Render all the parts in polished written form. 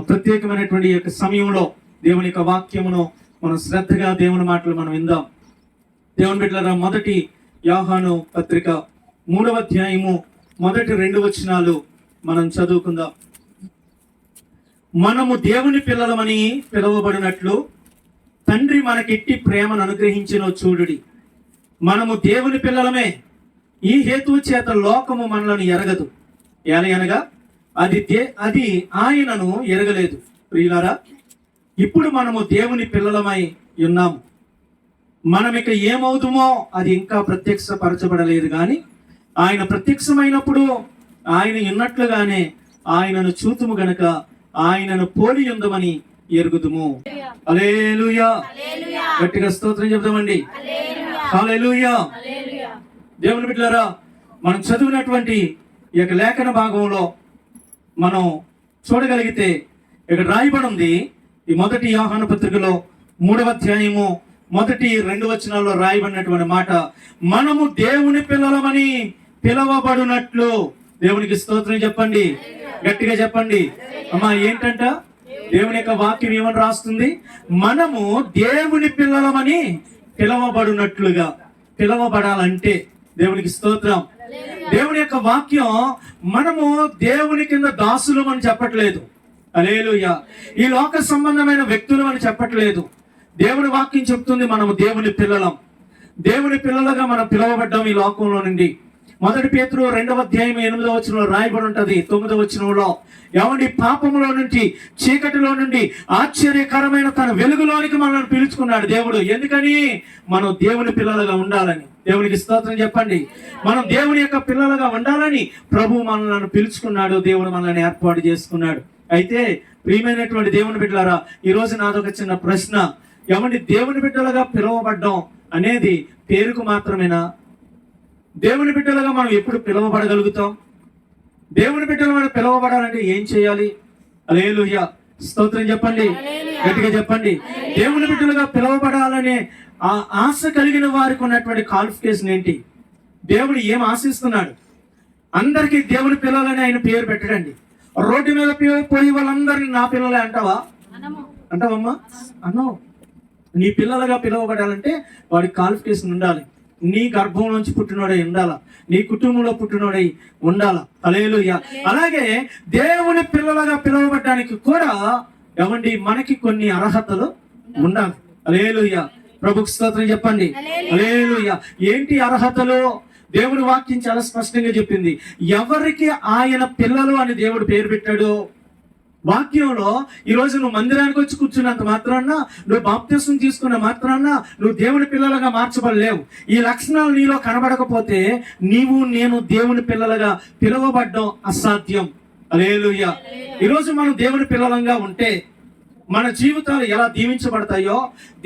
ప్రత్యేకమైనటువంటి యొక్క సమయంలో దేవుని యొక్క వాక్యమును మనం శ్రద్ధగా దేవుని మాటలు మనం విందాం. దేవుని బిడ్డలారా, మొదటి యోహాను పత్రిక 3వ అధ్యాయము మొదటి 2 వచనాలు మనం చదువుకుందాం. మనము దేవుని పిల్లలమని పిలువబడినట్లు తండ్రి మనకెట్టి ప్రేమను అనుగ్రహించిన చూడుడి. మనము దేవుని పిల్లలమే, ఈ హేతువు చేత లోకము మనలను ఎరగదు, ఏలయనగా అది ఆయనను ఎరగలేదు. ప్రియులారా, ఇప్పుడు మనము దేవుని పిల్లలమై ఉన్నాము. మనం ఇక ఏమవుతామో అది ఇంకా ప్రత్యక్షపరచబడలేదు, కానీ ఆయన ప్రత్యక్షమైనప్పుడు ఆయన ఉన్నట్లుగానే ఆయనను చూతుము గనక ఆయనను పోలి ఉందమని ఎరుగుదుము. హల్లెలూయా, గట్టిగా స్తోత్రం చెప్దామండి. హల్లెలూయా. దేవుని బిడ్డలారా, మనం చదివినటువంటి ఈ యొక్క లేఖన భాగంలో మనం చూడగలిగితే ఇక్కడ రాయబడి ఉంది. ఈ మొదటి యోహాను పత్రికలో 3వ అధ్యాయము మొదటి 2 వచనాల్లో రాయబడినటువంటి మాట, మనము దేవుని పిల్లలమని పిలవబడినట్లు. దేవునికి స్తోత్రం చెప్పండి, గట్టిగా చెప్పండి అమ్మా. ఏంటంట? దేవుని యొక్క వాక్యం ఏమని రాస్తుంది? మనము దేవుని పిల్లలమని పిలవబడినట్లుగా. పిలవబడాలంటే దేవునికి స్తోత్రం. దేవుని యొక్క వాక్యం మనము దేవుని కింద దాసులు అని చెప్పట్లేదు. హల్లెలూయా. ఈ లోక సంబంధమైన వ్యక్తులు అని చెప్పట్లేదు. దేవుని వాక్యం చెప్తుంది మనము దేవుని పిల్లలం. దేవుని పిల్లలుగా మనం పిలవబడ్డాం ఈ లోకంలో నుండి. మొదటి పేతురు 2వ అధ్యాయం 8వ వచనంలో రాయబడి ఉంటది. 9వ వచనంలో, ఏమండి, పాపములో నుండి, చీకటిలో నుండి ఆశ్చర్యకరమైన తన వెలుగులోనికి మనల్ని పిలుచుకున్నాడు దేవుడు. ఎందుకని? మనం దేవుని పిల్లలుగా ఉండాలని. దేవునికి స్తోత్రం చెప్పండి. మనం దేవుని యొక్క పిల్లలుగా ఉండాలని ప్రభు మనల్ని పిలుచుకున్నాడు. దేవుడు మనల్ని ఏర్పాటు చేసుకున్నాడు. అయితే ప్రియమైనటువంటి దేవుని బిడ్డలారా, ఈరోజు నాదొక చిన్న ప్రశ్న. ఏమండి, దేవుని బిడ్డలుగా పిలువబడ్డం అనేది పేరుకు మాత్రమేనా? దేవుని బిడ్డలుగా మనం ఎప్పుడు పిలువబడగలుగుతాం? దేవుని బిడ్డలు మనం పిలువబడాలంటే ఏం చేయాలి? హల్లెలూయా, స్తోత్రం చెప్పండి, గట్టిగా చెప్పండి. దేవుని బిడ్డలుగా పిలువబడాలనే ఆ ఆశ కలిగిన వారికి ఉన్నటువంటి క్వాలిఫికేషన్ ఏంటి? దేవుడు ఏం ఆశిస్తున్నాడు? అందరికీ దేవుని పిల్లలని ఆయన పేరు పెట్టడండి. రోడ్డు మీద పోయి వాళ్ళందరినీ నా పిల్లలే అంటావా? అంటావమ్మా? అన్నో. నీ పిల్లలుగా పిలువబడాలంటే వాడి క్వాలిఫికేషన్ ఉండాలి. నీ గర్భం నుంచి పుట్టినోడై ఉండాలా, నీ కుటుంబంలో పుట్టినోడై ఉండాలా. హల్లెలూయా. అలాగే దేవుని పిల్లలుగా పిలువబడడానికి కూడా ఏమండి, మనకి కొన్ని అర్హతలు ఉండాలి. హల్లెలూయా, ప్రభుకు స్తోత్రం చెప్పండి. హల్లెలూయా. ఏంటి అర్హతలు? దేవుని వాక్యం చాలా స్పష్టంగా చెప్పింది. ఎవరికి ఆయన పిల్లలు అని దేవుడు పేరు పెట్టాడు వాక్యంలో. ఈరోజు నువ్వు మందిరానికి వచ్చి కూర్చున్నంత మాత్రాన, నువ్వు బాప్తిసం తీసుకున్న మాత్రాన నువ్వు దేవుని పిల్లలుగా మార్చబడలేవు. ఈ లక్షణాలు నీలో కనబడకపోతే నీవు నేను దేవుని పిల్లలుగా పిలువబడ్డం అసాధ్యం. హల్లెలూయా. ఈరోజు మనం దేవుని పిల్లలంగా ఉంటే మన జీవితాలు ఎలా దీవించబడతాయో,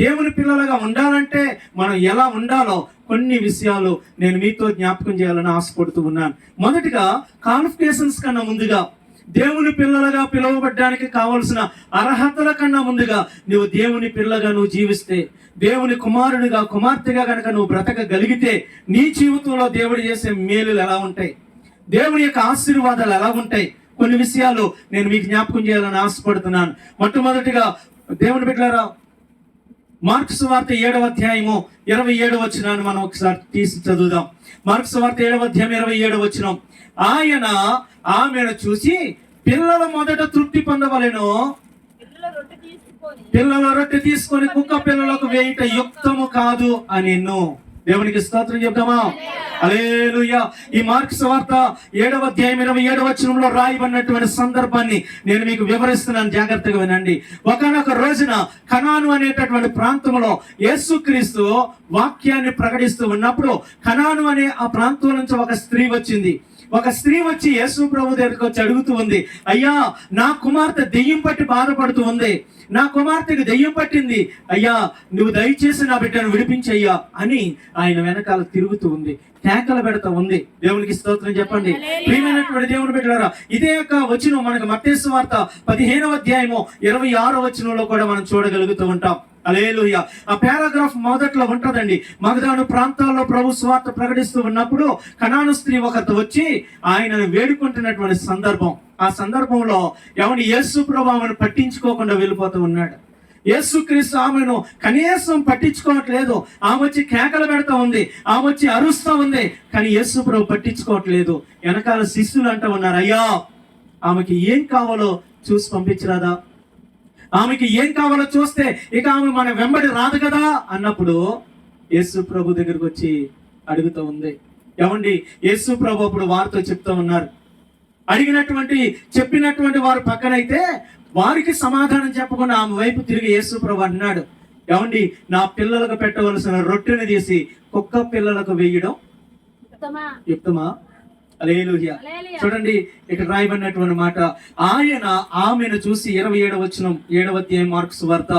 దేవుని పిల్లలుగా ఉండాలంటే మనం ఎలా ఉండాలో కొన్ని విషయాలు నేను మీతో జ్ఞాపకం చేయాలని ఆశపడుతూ ఉన్నాను. మొదటిగా, క్వాలిఫికేషన్స్ కన్నా ముందుగా, దేవుని పిల్లలుగా పిలువబడ్డానికి కావలసిన అర్హతల కన్నా ముందుగా నువ్వు దేవుని పిల్లగా నువ్వు జీవిస్తే, దేవుని కుమారుడిగా కుమార్తెగా కనుక నువ్వు బ్రతకగలిగితే నీ జీవితంలో దేవుడు చేసే మేలులు ఎలా ఉంటాయి, దేవుని యొక్క ఆశీర్వాదాలు ఎలా ఉంటాయి, కొన్ని విషయాలు నేను మీకు జ్ఞాపకం చేయాలని ఆశపడుతున్నాను. మొట్టమొదటిగా దేవుని బిడ్డలారా, మార్కు సువార్త 7వ అధ్యాయము 27వ వచనాన్ని మనం ఒకసారి తీసి చదువుదాం. మార్కు సువార్త 7వ అధ్యాయం 27వ వచనం, ఆయన ఆమెను చూసి, పిల్లలు మొదట తృప్తి పొందవలెను, పిల్లల రొట్టె తీసుకొని కుక్క పిల్లలకు వేయుట యుక్తము కాదు అని. దేవునికి స్తోత్రం చెప్తామా? హల్లెలూయా. ఈ మార్కు సువార్త 7వ అధ్యాయం 27వ వచనంలో రాయబడినటువంటి సందర్భాన్ని నేను మీకు వివరిస్తున్నాను, జాగ్రత్తగా వినండి. ఒకనొక రోజున కనాను అనేటటువంటి ప్రాంతంలో యేసుక్రీస్తు వాక్యాన్ని ప్రకటిస్తూ ఉన్నప్పుడు, కనాను అనే ఆ ప్రాంతం నుంచి ఒక స్త్రీ వచ్చింది. ఒక స్త్రీ వచ్చి యేసు ప్రభు దగ్గరికి వచ్చి అడుగుతూ ఉంది, అయ్యా, నా కుమార్తె దెయ్యం పట్టి బాధపడుతూ ఉంది, నా కుమార్తెకి దెయ్యం పట్టింది, అయ్యా నువ్వు దయచేసి నా బిడ్డను విడిపించయ్యా అని ఆయన వెనకాల తిరుగుతూ ఉంది. కేకలు పెడతా ఉంది. దేవునికి స్తోత్రం చెప్పండి. ప్రియమైనటువంటి దేవుని బిడ్డలారా, ఇదే యొక్క వచనం మనకు మత్తయి సువార్త 15వ అధ్యాయము 26వ వచనంలో కూడా మనం చూడగలుగుతూ ఉంటాం. హల్లెలూయా. ఆ పారాగ్రాఫ్ మొదట్లో ఉంటదండి. మగదాను ప్రాంతాల్లో ప్రభు సువార్త ప్రకటిస్తూ ఉన్నప్పుడు కనాను స్త్రీ ఒకటి వచ్చి ఆయనను వేడుకుంటున్నటువంటి సందర్భం. ఆ సందర్భంలో ఎవరిని యేసు ప్రభు ఆమెను పట్టించుకోకుండా వెళ్ళిపోతూ ఉన్నాడు. యేసుక్రీస్తు ఆమెను కనీసం పట్టించుకోవట్లేదు. ఆమె వచ్చి కేకలు పెడతా ఉంది, ఆమె వచ్చి అరుస్తూ ఉంది, కానీ యేసు ప్రభు పట్టించుకోవట్లేదు. వెనకాల శిష్యులు అంటూ ఉన్నారు, అయ్యా ఆమెకి ఏం కావాలో చూసి పంపించరాదా, ఆమెకి ఏం కావాలో చూస్తే ఇక ఆమె మన వెంబడి రాదు కదా అన్నప్పుడు యేసు ప్రభు దగ్గరకు వచ్చి అడుగుతూ ఉంది. ఏమండి, యేసు ప్రభు అప్పుడు వారితో చెప్తూ ఉన్నారు. చెప్పినటువంటి వారు పక్కనైతే వారికి సమాధానం చెప్పకుండా ఆమె వైపు తిరిగి యేసు ప్రభు అన్నాడు, ఏమండి, నా పిల్లలకు పెట్టవలసిన రొట్టెని తీసి కుక్క పిల్లలకు వేయడం యుక్తమా? హల్లెలూయా. చూడండి, ఇక్కడ రాయబడినటువంటి మాట, ఆయన ఆమెను చూసి 27వ వచనం 7వ అధ్యాయం మార్కు సువార్త,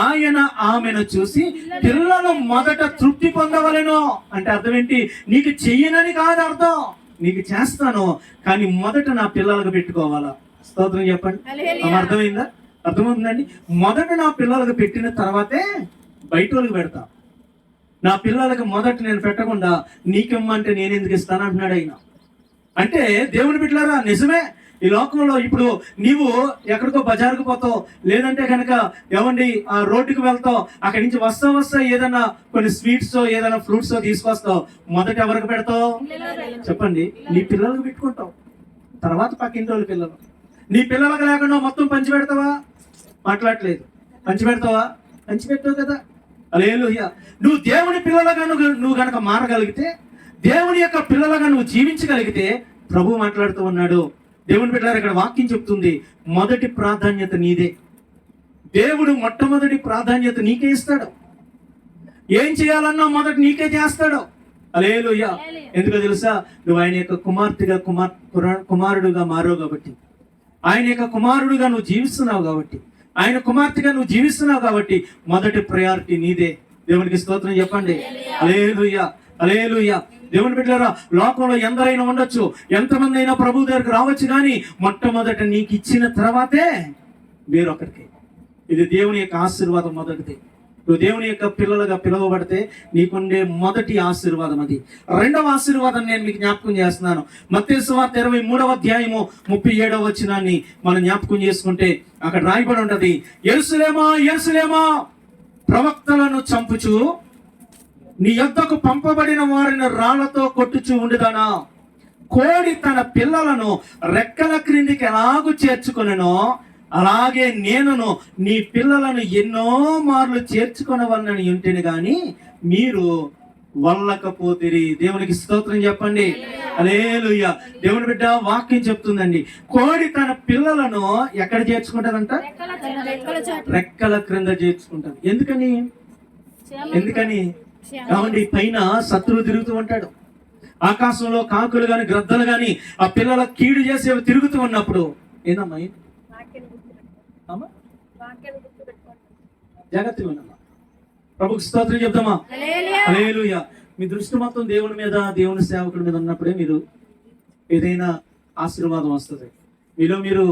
ఆయన ఆమెను చూసి పిల్లలు మొదట తృప్తి పొందవలెను అంటే అర్థం ఏంటి? నీకు చెయ్యనని కాదు అర్థం, నీకు చేస్తాను, కానీ మొదట నా పిల్లలకు పెట్టుకోవాలా. స్తోత్రం చెప్పండి. అర్థమైందా? అర్థమవుతుందండి. మొదట నా పిల్లలకు పెట్టిన తర్వాతే బయట వాళ్ళకి పెడతా. నా పిల్లలకు మొదట నేను పెట్టకుండా నీకిమ్మంటే నేను ఎందుకు ఇస్తాను అంటున్నాడు ఆయన. అంటే దేవుని బిడ్డలారా, నిజమే, ఈ లోకంలో ఇప్పుడు నీవు ఎక్కడికో బజారుకు పోతావు, లేదంటే కనుక ఏమండి ఆ రోడ్డుకు వెళ్తావు, అక్కడి నుంచి వస్తా ఏదైనా కొన్ని స్వీట్స్ ఏదైనా ఫ్రూట్స్ తీసుకొస్తావు, మొదట ఎవరికి పెడతావు చెప్పండి? నీ పిల్లలకు పెట్టుకుంటావు, తర్వాత పక్కింటి వాళ్ళ పిల్లలు. నీ పిల్లలకు లేకుండా మొత్తం పంచి పెడతావా? మాట్లాడలేదు. పంచి పెడతావా? పంచి పెట్టావు కదా. హల్లెలూయా. నువ్వు దేవుని పిల్లలుగా నువ్వు గనక మారగలిగితే, దేవుని యొక్క పిల్లలుగా నువ్వు జీవించగలిగితే, ప్రభు మాట్లాడుతూ ఉన్నాడు. దేవుని బిడ్డలారా, ఇక్కడ వాక్యం చెప్తుంది, మొదటి ప్రాధాన్యత నీదే. దేవుడు మొట్టమొదటి ప్రాధాన్యత నీకే ఇస్తాడు. ఏం చేయాలన్నా మొదటి నీకే చేస్తాడు. హల్లెలూయా. ఎందుకో తెలుసా? నువ్వు ఆయన యొక్క కుమారుడుగా మారావు కాబట్టి, ఆయన యొక్క కుమారుడుగా నువ్వు జీవిస్తున్నావు కాబట్టి, ఆయన కుమార్తెగా నువ్వు జీవిస్తున్నావు కాబట్టి మొదటి ప్రయారిటీ నీదే. దేవునికి స్తోత్రం చెప్పండి. హల్లెలూయా. హల్లెలూయా. దేవుని బిడ్డలారా, లోకంలో ఎందరైనా ఉండొచ్చు, ఎంతమంది అయినా ప్రభు దగ్గరకు రావచ్చు, కానీ మొట్టమొదట నీకు ఇచ్చిన తర్వాతే వేరొకరికి. ఇది దేవుని యొక్క ఆశీర్వాదం మొదటిది. నువ్వు దేవుని యొక్క పిల్లలుగా పిలువబడితే నీకుండే మొదటి ఆశీర్వాదం అది. రెండవ ఆశీర్వాదం నేను మీకు జ్ఞాపకం చేస్తున్నాను. మత్తయి సువార్త 23వ అధ్యాయము 37వ వచనాన్ని మనం జ్ఞాపకం చేసుకుంటే అక్కడ రాయబడి ఉంటది, యెరూషలేమా యెరూషలేమా, ప్రవక్తలను చంపుచు నీ యొద్దకు పంపబడిన వారిని రాళ్లతో కొట్టుచు ఉండుదానా, కోడి తన పిల్లలను రెక్కల క్రిందికి ఎలాగూ చేర్చుకొనెనో అలాగే నేనును నీ పిల్లలను ఎన్నో మార్లు చేర్చుకొనవలనని ఉంటేను గాని మీరు వల్లకపోతిరి. దేవునికి స్తోత్రం చెప్పండి. హల్లెలూయా. దేవుని బిడ్డ వాక్యం చెప్తుందండి, కోడి తన పిల్లలను ఎక్కడ చేర్చుకుంటదంట? రెక్కల క్రింద చేర్చుకుంటది. ఎందుకని కాబట్టి పైన శత్రువు తిరుగుతూ ఉంటాడు. ఆకాశంలో కాకులు గాని గ్రద్దలు గాని ఆ పిల్లల కీడు చేసేవి తిరుగుతూ ఉన్నప్పుడు ఏదమ్మా జాగ్రత్తగా ఉన్నమ్మా. ప్రభుకి స్తోత్రం చెప్తామా. హల్లెలూయా. మీ దృష్టి మొత్తం దేవుని మీద, దేవుని సేవకుడి మీద ఉన్నప్పుడే మీరు ఏదైనా ఆశీర్వాదం వస్తుంది. మీరు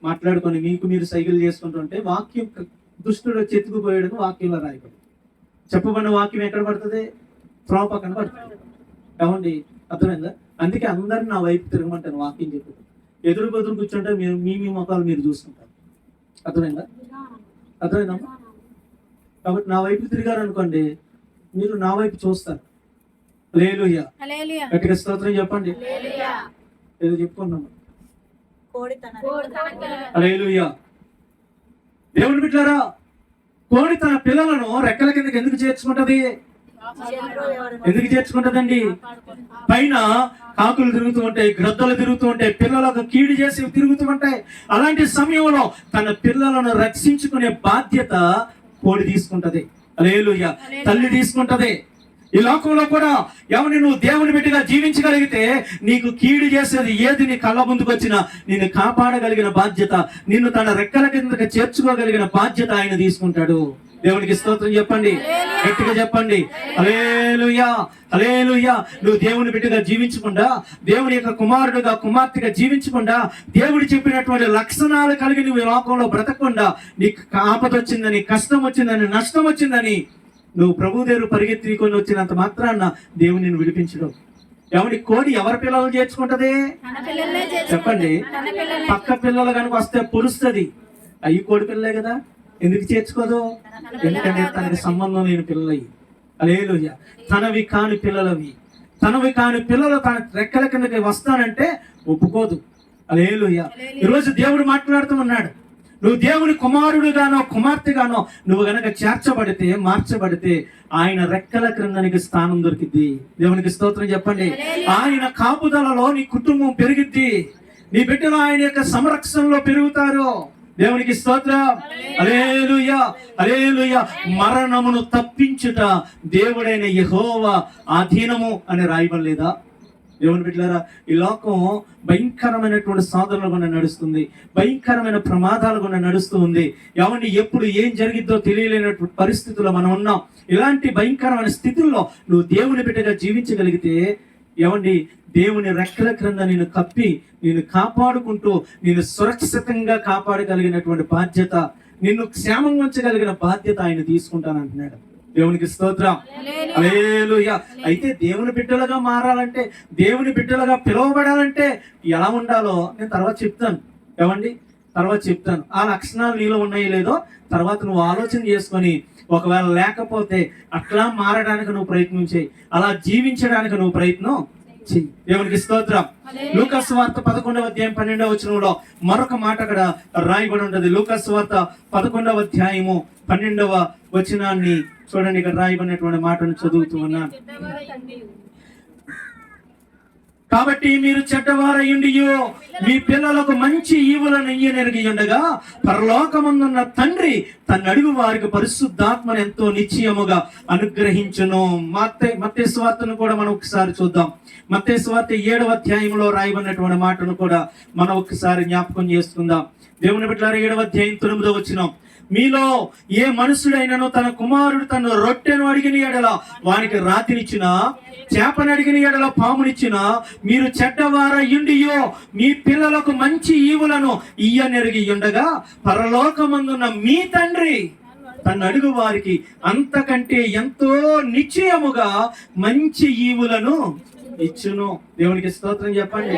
మాట్లాడుకొని మీకు మీరు సైకిల్ చేసుకుంటుంటే వాక్యం దుష్టుడు వచ్చి ఎత్తుకుపోయాడని వాక్యంలో రాయబడి, చెప్పబడిన వాక్యం ఎక్కడ పడుతుంది? త్రోవ పక్కన పడుతుంది. ఏమండి, అర్థమైందా? అందుకే అందరిని నా వైపు తిరగమంటాను వాక్యం చెప్తుంది. ఎదురు కూర్చుంటే మీరు మీ ముఖాలు మీరు చూసుకుంటారు. అర్థమైందా? కాబట్టి నా వైపు తిరిగారు అనుకోండి, మీరు నా వైపు చూస్తారు. హల్లెలూయా. గట్టిగా స్తోత్రం చెప్పండి. ఏదో చెప్పుకున్నాము. హల్లెలూయా. దేవుని బిడ్డలారా, కోడి తన పిల్లలను రెక్కల కిందకి ఎందుకు చేర్చుకుంటదండి? పైన కాకులు తిరుగుతూ ఉంటాయి, గ్రద్దలు తిరుగుతూ ఉంటాయి, పిల్లలకు కీడు చేసి తిరుగుతూ ఉంటాయి. అలాంటి సమయంలో తన పిల్లలను రక్షించుకునే బాధ్యత కోడి తీసుకుంటది. హల్లెలూయా. తల్లి తీసుకుంటది. ఈ లోకంలో కూడా ఎవరిని నువ్వు దేవుని బిడ్డగా జీవించగలిగితే నీకు కీడు చేసేది ఏది నీ కళ్ళ ముందుకు వచ్చినా నిన్ను కాపాడగలిగిన బాధ్యత, నిన్ను తన రెక్కల కిందకి చేర్చుకోగలిగిన బాధ్యత ఆయన తీసుకుంటాడు. దేవునికి స్తోత్రం చెప్పండి, గట్టిగా చెప్పండి. హల్లెలూయా, హల్లెలూయా. నువ్వు దేవుని బిడ్డగా జీవించకుండా, దేవుని యొక్క కుమారుడుగా కుమార్తెగా జీవించకుండా, దేవుడు చెప్పినటువంటి లక్షణాలు కలిగి నువ్వు ఈ లోకంలో బ్రతకకుండా, నీకు ఆపద వచ్చిందని, కష్టం వచ్చిందని, నష్టం వచ్చిందని నువ్వు ప్రభు దేవుడు పరిగెత్తుకొని వచ్చినంత మాత్రాన దేవుని నిన్ను విడిపించడం. ఎవరి కోడి ఎవరి పిల్లలు చేర్చుకుంటది చెప్పండి? పక్క పిల్లలు కనుక వస్తే పొరుస్తుంది. అయ్యి కోడి పిల్లలే కదా, ఎందుకు చేర్చుకోదు? ఎందుకంటే తనకి సంబంధం లేని పిల్లలవి. హల్లెలూయా. తనవి కాని పిల్లలవి. తనవి కాని పిల్లలు తన రెక్కల కిందకి వస్తానంటే ఒప్పుకోదు. హల్లెలూయా. ఈరోజు దేవుడు మాట్లాడుతూ ఉన్నాడు. నువ్వు దేవుని కుమారుడుగానో కుమార్తెగానో నువ్వు గనక చేర్చబడితే, మార్చబడితే ఆయన రెక్కల క్రింద నీకు స్థానం దొరికిద్ది. దేవునికి స్తోత్రం చెప్పండి. ఆయన కాపుదలలో నీ కుటుంబం పెరిగిద్ది. నీ బిడ్డలు ఆయన యొక్క సంరక్షణలో పెరుగుతారు. దేవునికి స్తోత్రం. హల్లెలూయా, హల్లెలూయా. మరణమును తప్పించుట దేవుడైన యెహోవా అధీనము అని రాయబడలేదా? దేవుని బిడ్డలారా, ఈ లోకం భయంకరమైనటువంటి సాధనలు గుండా నడుస్తుంది, భయంకరమైన ప్రమాదాలు గుండా నడుస్తూ ఉంది. ఎవరిని ఎప్పుడు ఏం జరిగిద్దో తెలియలేనటువంటి పరిస్థితుల్లో మనం ఉన్నాం. ఇలాంటి భయంకరమైన స్థితుల్లో నువ్వు దేవుని బిడ్డగా జీవించగలిగితే, ఏమండి, దేవుని రెక్కల క్రింద నేను కప్పి నేను కాపాడుకుంటూ నేను సురక్షితంగా కాపాడగలిగినటువంటి బాధ్యత, నిన్ను క్షేమంగా ఉంచగలిగిన బాధ్యత ఆయన తీసుకుంటానంటున్నాడు. దేవునికి స్తోత్రం. హల్లెలూయా. అయితే దేవుని బిడ్డలుగా మారాలంటే, దేవుని బిడ్డలుగా పిలువబడాలంటే ఎలా ఉండాలో నేను తర్వాత చెప్తాను. ఏమండి, తర్వాత చెప్తాను. ఆ లక్షణాలు నీలో ఉన్నాయో లేదో తర్వాత నువ్వు ఆలోచన చేసుకొని, ఒకవేళ లేకపోతే అట్లా మారడానికి నువ్వు ప్రయత్నం చేయి, అలా జీవించడానికి నువ్వు ప్రయత్నం చెయ్యి. దేవునికి స్తోత్రం. లూకా సువార్త 11వ అధ్యాయం 12వ వచనంలో మరొక మాట అక్కడ రాయబడి ఉంటుంది. లూకా సువార్త 11వ అధ్యాయము 12వ వచనాన్ని చూడండి. ఇక్కడ రాయబడినటువంటి మాటను చదువుతూ ఉన్నాను. కాబట్టి మీరు చెడ్డవారయ్యుండియో మీ పిల్లలకు మంచి ఈవులను ఇయ్యనెరిగి ఉండగా, పరలోకమందున్న తండ్రి తన అడుగు వారికి పరిశుద్ధాత్మను ఎంతో నిశ్చయముగా అనుగ్రహించును. మత్తయి సువార్తను కూడా మనం ఒకసారి చూద్దాం. మత్తయి సువార్త 7వ అధ్యాయంలో రాయబడినటువంటి మాటను కూడా మనం ఒకసారి జ్ఞాపకం చేసుకుందాం. దేవుని బిడ్డలారా, 7వ అధ్యాయం 9వ వచనం. మీలో ఏ మనుషుడైనను తన కుమారుడు తన రొట్టెను అడిగిన ఎడల వానికి రాతినిచ్చినా, చేపను అడిగిన ఎడల పామునిచ్చినా, మీరు చెడ్డవారయ్యుండియో మీ పిల్లలకు మంచి ఈవులను ఇయ్యనెరిగి ఉండగా, పరలోకమందున్న మీ తండ్రి తన అడుగు వారికి అంతకంటే ఎంతో నిశ్చయముగా మంచి ఈవులను ఇచ్చును. దేవునికి స్తోత్రం చెప్పండి.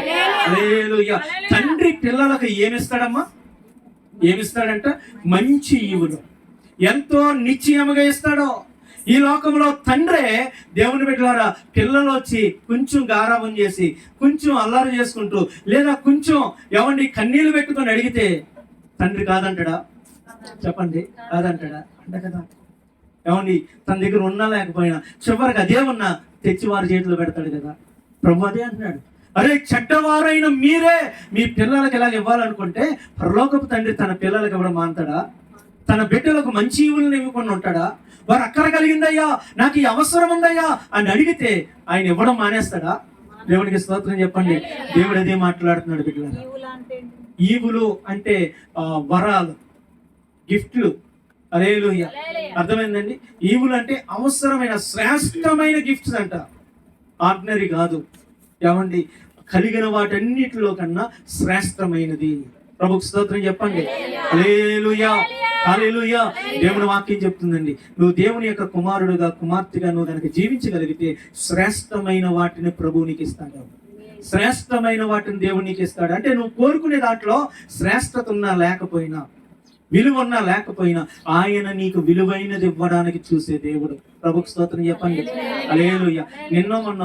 హల్లెలూయా. తండ్రి పిల్లలకు ఏమిస్తాడమ్మా? ఏమిస్తాడంట? మంచి ఈవులు. ఎంతో నిశ్చయముగా ఇస్తాడో. ఈ లోకంలో తండ్రే దేవుని బిడ్డలారా పిల్లలు వచ్చి కొంచెం గారాబం చేసి, కొంచెం అల్లరి చేసుకుంటూ, లేదా కొంచెం ఎవరిని కన్నీళ్లు పెట్టుకొని అడిగితే తండ్రి కాదంటాడా? చెప్పండి, కాదంటాడా? అంట కదా. ఏమండి, తన దగ్గర ఉన్నా లేకపోయినా చివరికి అదే ఉన్నా తెచ్చి వారి చేతిలో పెడతాడు కదా. ప్రభు అదే అంటున్నాడు. అరే, చెడ్డవారైన మీరే మీ పిల్లలకు ఎలాగ ఇవ్వాలనుకుంటే పరలోకపు తండ్రి తన పిల్లలకు ఇవ్వడం మాంతాడా? తన బిడ్డలకు మంచి ఈవులను ఇవ్వకుండా ఉంటాడా? వారు అక్కర కలిగిందయ్యా, నాకు ఈ అవసరం ఉందయ్యా అని అడిగితే ఆయన ఇవ్వడం మానేస్తాడా? దేవునికి స్తోత్రం చెప్పండి. దేవుడు అదే మాట్లాడుతున్నాడు బిడ్డలారా. ఈవులు అంటే వరాలు, గిఫ్ట్లు. హల్లెలూయా. అర్థమైందండి? ఈవులు అంటే అవసరమైన శ్రేష్టమైన గిఫ్ట్స్ అంట, ఆర్డినరీ కాదు. ఏమండి, కలిగిన వాటన్నిటిలో కన్నా శ్రేష్టమైనది. ప్రభుకు స్తోత్రం చెప్పండి. హల్లెలూయా, హల్లెలూయా. దేవుని వాక్యం చెప్తుందండి, నువ్వు దేవుని యొక్క కుమారుడుగా కుమార్తెగా నువ్వు కనుక జీవించగలిగితే శ్రేష్టమైన వాటిని ప్రభువు నీకు ఇస్తాడు. శ్రేష్టమైన వాటిని దేవుడు నీకు ఇస్తాడు. అంటే నువ్వు కోరుకునే దాంట్లో శ్రేష్టత ఉన్నా లేకపోయినా, విలువ ఉన్నా లేకపోయినా ఆయన నీకు విలువైనది ఇవ్వడానికి చూసే దేవుడు. ప్రభుకు స్తోత్రం చెప్పండి. హల్లెలూయా. నిన్న మొన్న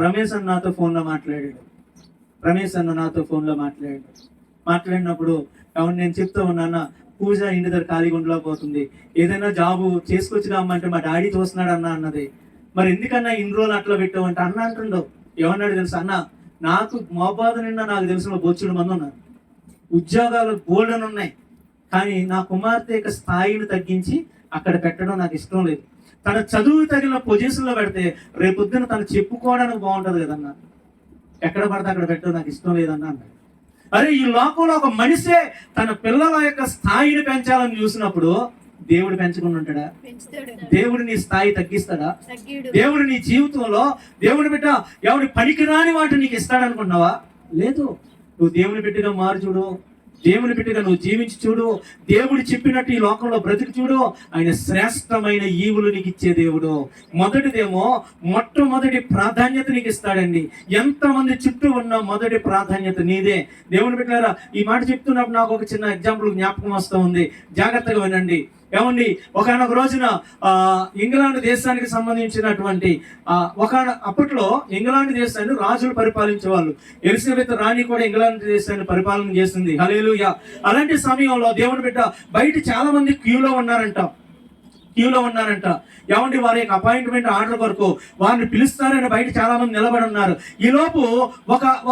రమేష్ అన్న నాతో ఫోన్లో మాట్లాడాడు. మాట్లాడినప్పుడు నేను చెప్తా ఉన్నాన్న, పూజ ఇంటి దగ్గర ఖాళీగా ఉండలేకపోతుంది, ఏదైనా జాబు చేసుకొచ్చి రమ్మంటే మా డాడీ చూస్తున్నాడు అన్న అన్నది. మరి ఎందుకన్నా ఇన్ని రోజులు అట్లా పెట్టావంటే అన్న అంటుండవు. ఏమన్నాడు తెలుసు? అన్న, నాకు మోబాద నిండా నాకు తెలిసిన బొచ్చుడు మంది ఉన్నారు, ఉద్యోగాలు బోల్డన్ ఉన్నాయి, కానీ నా కుమార్తె యొక్క స్థాయిని తగ్గించి అక్కడ పెట్టడం నాకు ఇష్టం లేదు. తన చదువు తగిన పొజిషన్లో పెడితే రేపొద్దున తను చెప్పుకోవడానికి బాగుంటుంది కదన్నా, ఎక్కడ పడితే అక్కడ పెట్టడం నాకు ఇష్టం లేదన్నా అన్నాడు. అరే, ఈ లోకంలో ఒక మనిషే తన పిల్లల యొక్క స్థాయిని పెంచాలని చూసినప్పుడు దేవుడు పెంచకుండా ఉంటాడా? దేవుడు నీ స్థాయి తగ్గిస్తాడా? దేవుడు నీ జీవితంలో దేవుని బిడ్డ ఎవరి పనికిరాని వాటిని నీకు ఇస్తాడనుకున్నావా? లేదు. నువ్వు దేవుని బిడ్డగా మారు చూడు, దేవుని బిడ్డగా నువ్వు జీవించి చూడు, దేవుడు చెప్పినట్టు ఈ లోకంలో బ్రతికి చూడు. ఆయన శ్రేష్టమైన ఈవులు నీకు ఇచ్చే దేవుడు. మొదటిదేమో మొట్టమొదటి ప్రాధాన్యత నీకు ఇస్తాడండి. ఎంతమంది చుట్టూ ఉన్న మొదటి ప్రాధాన్యత నీదే. దేవుని బిడ్డలారా, ఈ మాట చెప్తున్నప్పుడు నాకు ఒక చిన్న ఎగ్జాంపుల్ జ్ఞాపకం వస్తూ ఉంది, జాగ్రత్తగా వినండి. ఏమండి, ఒకనొక రోజున ఇంగ్లాండ్ దేశానికి సంబంధించినటువంటి అప్పట్లో ఇంగ్లాండ్ దేశాన్ని రాజులు పరిపాలించే వాళ్ళు. ఎలిజబెత్ రాణి కూడా ఇంగ్లాండ్ దేశాన్ని పరిపాలన చేసింది. హల్లెలూయా. అలాంటి సమయంలో దేవుని బిడ్డ బయట చాలా మంది క్యూలో ఉన్నారంట. ఏమండి, వారి యొక్క అపాయింట్మెంట్ ఆర్డర్ కొరకు వారిని పిలుస్తారని బయట చాలా మంది నిలబడి ఉన్నారు. ఈలోపు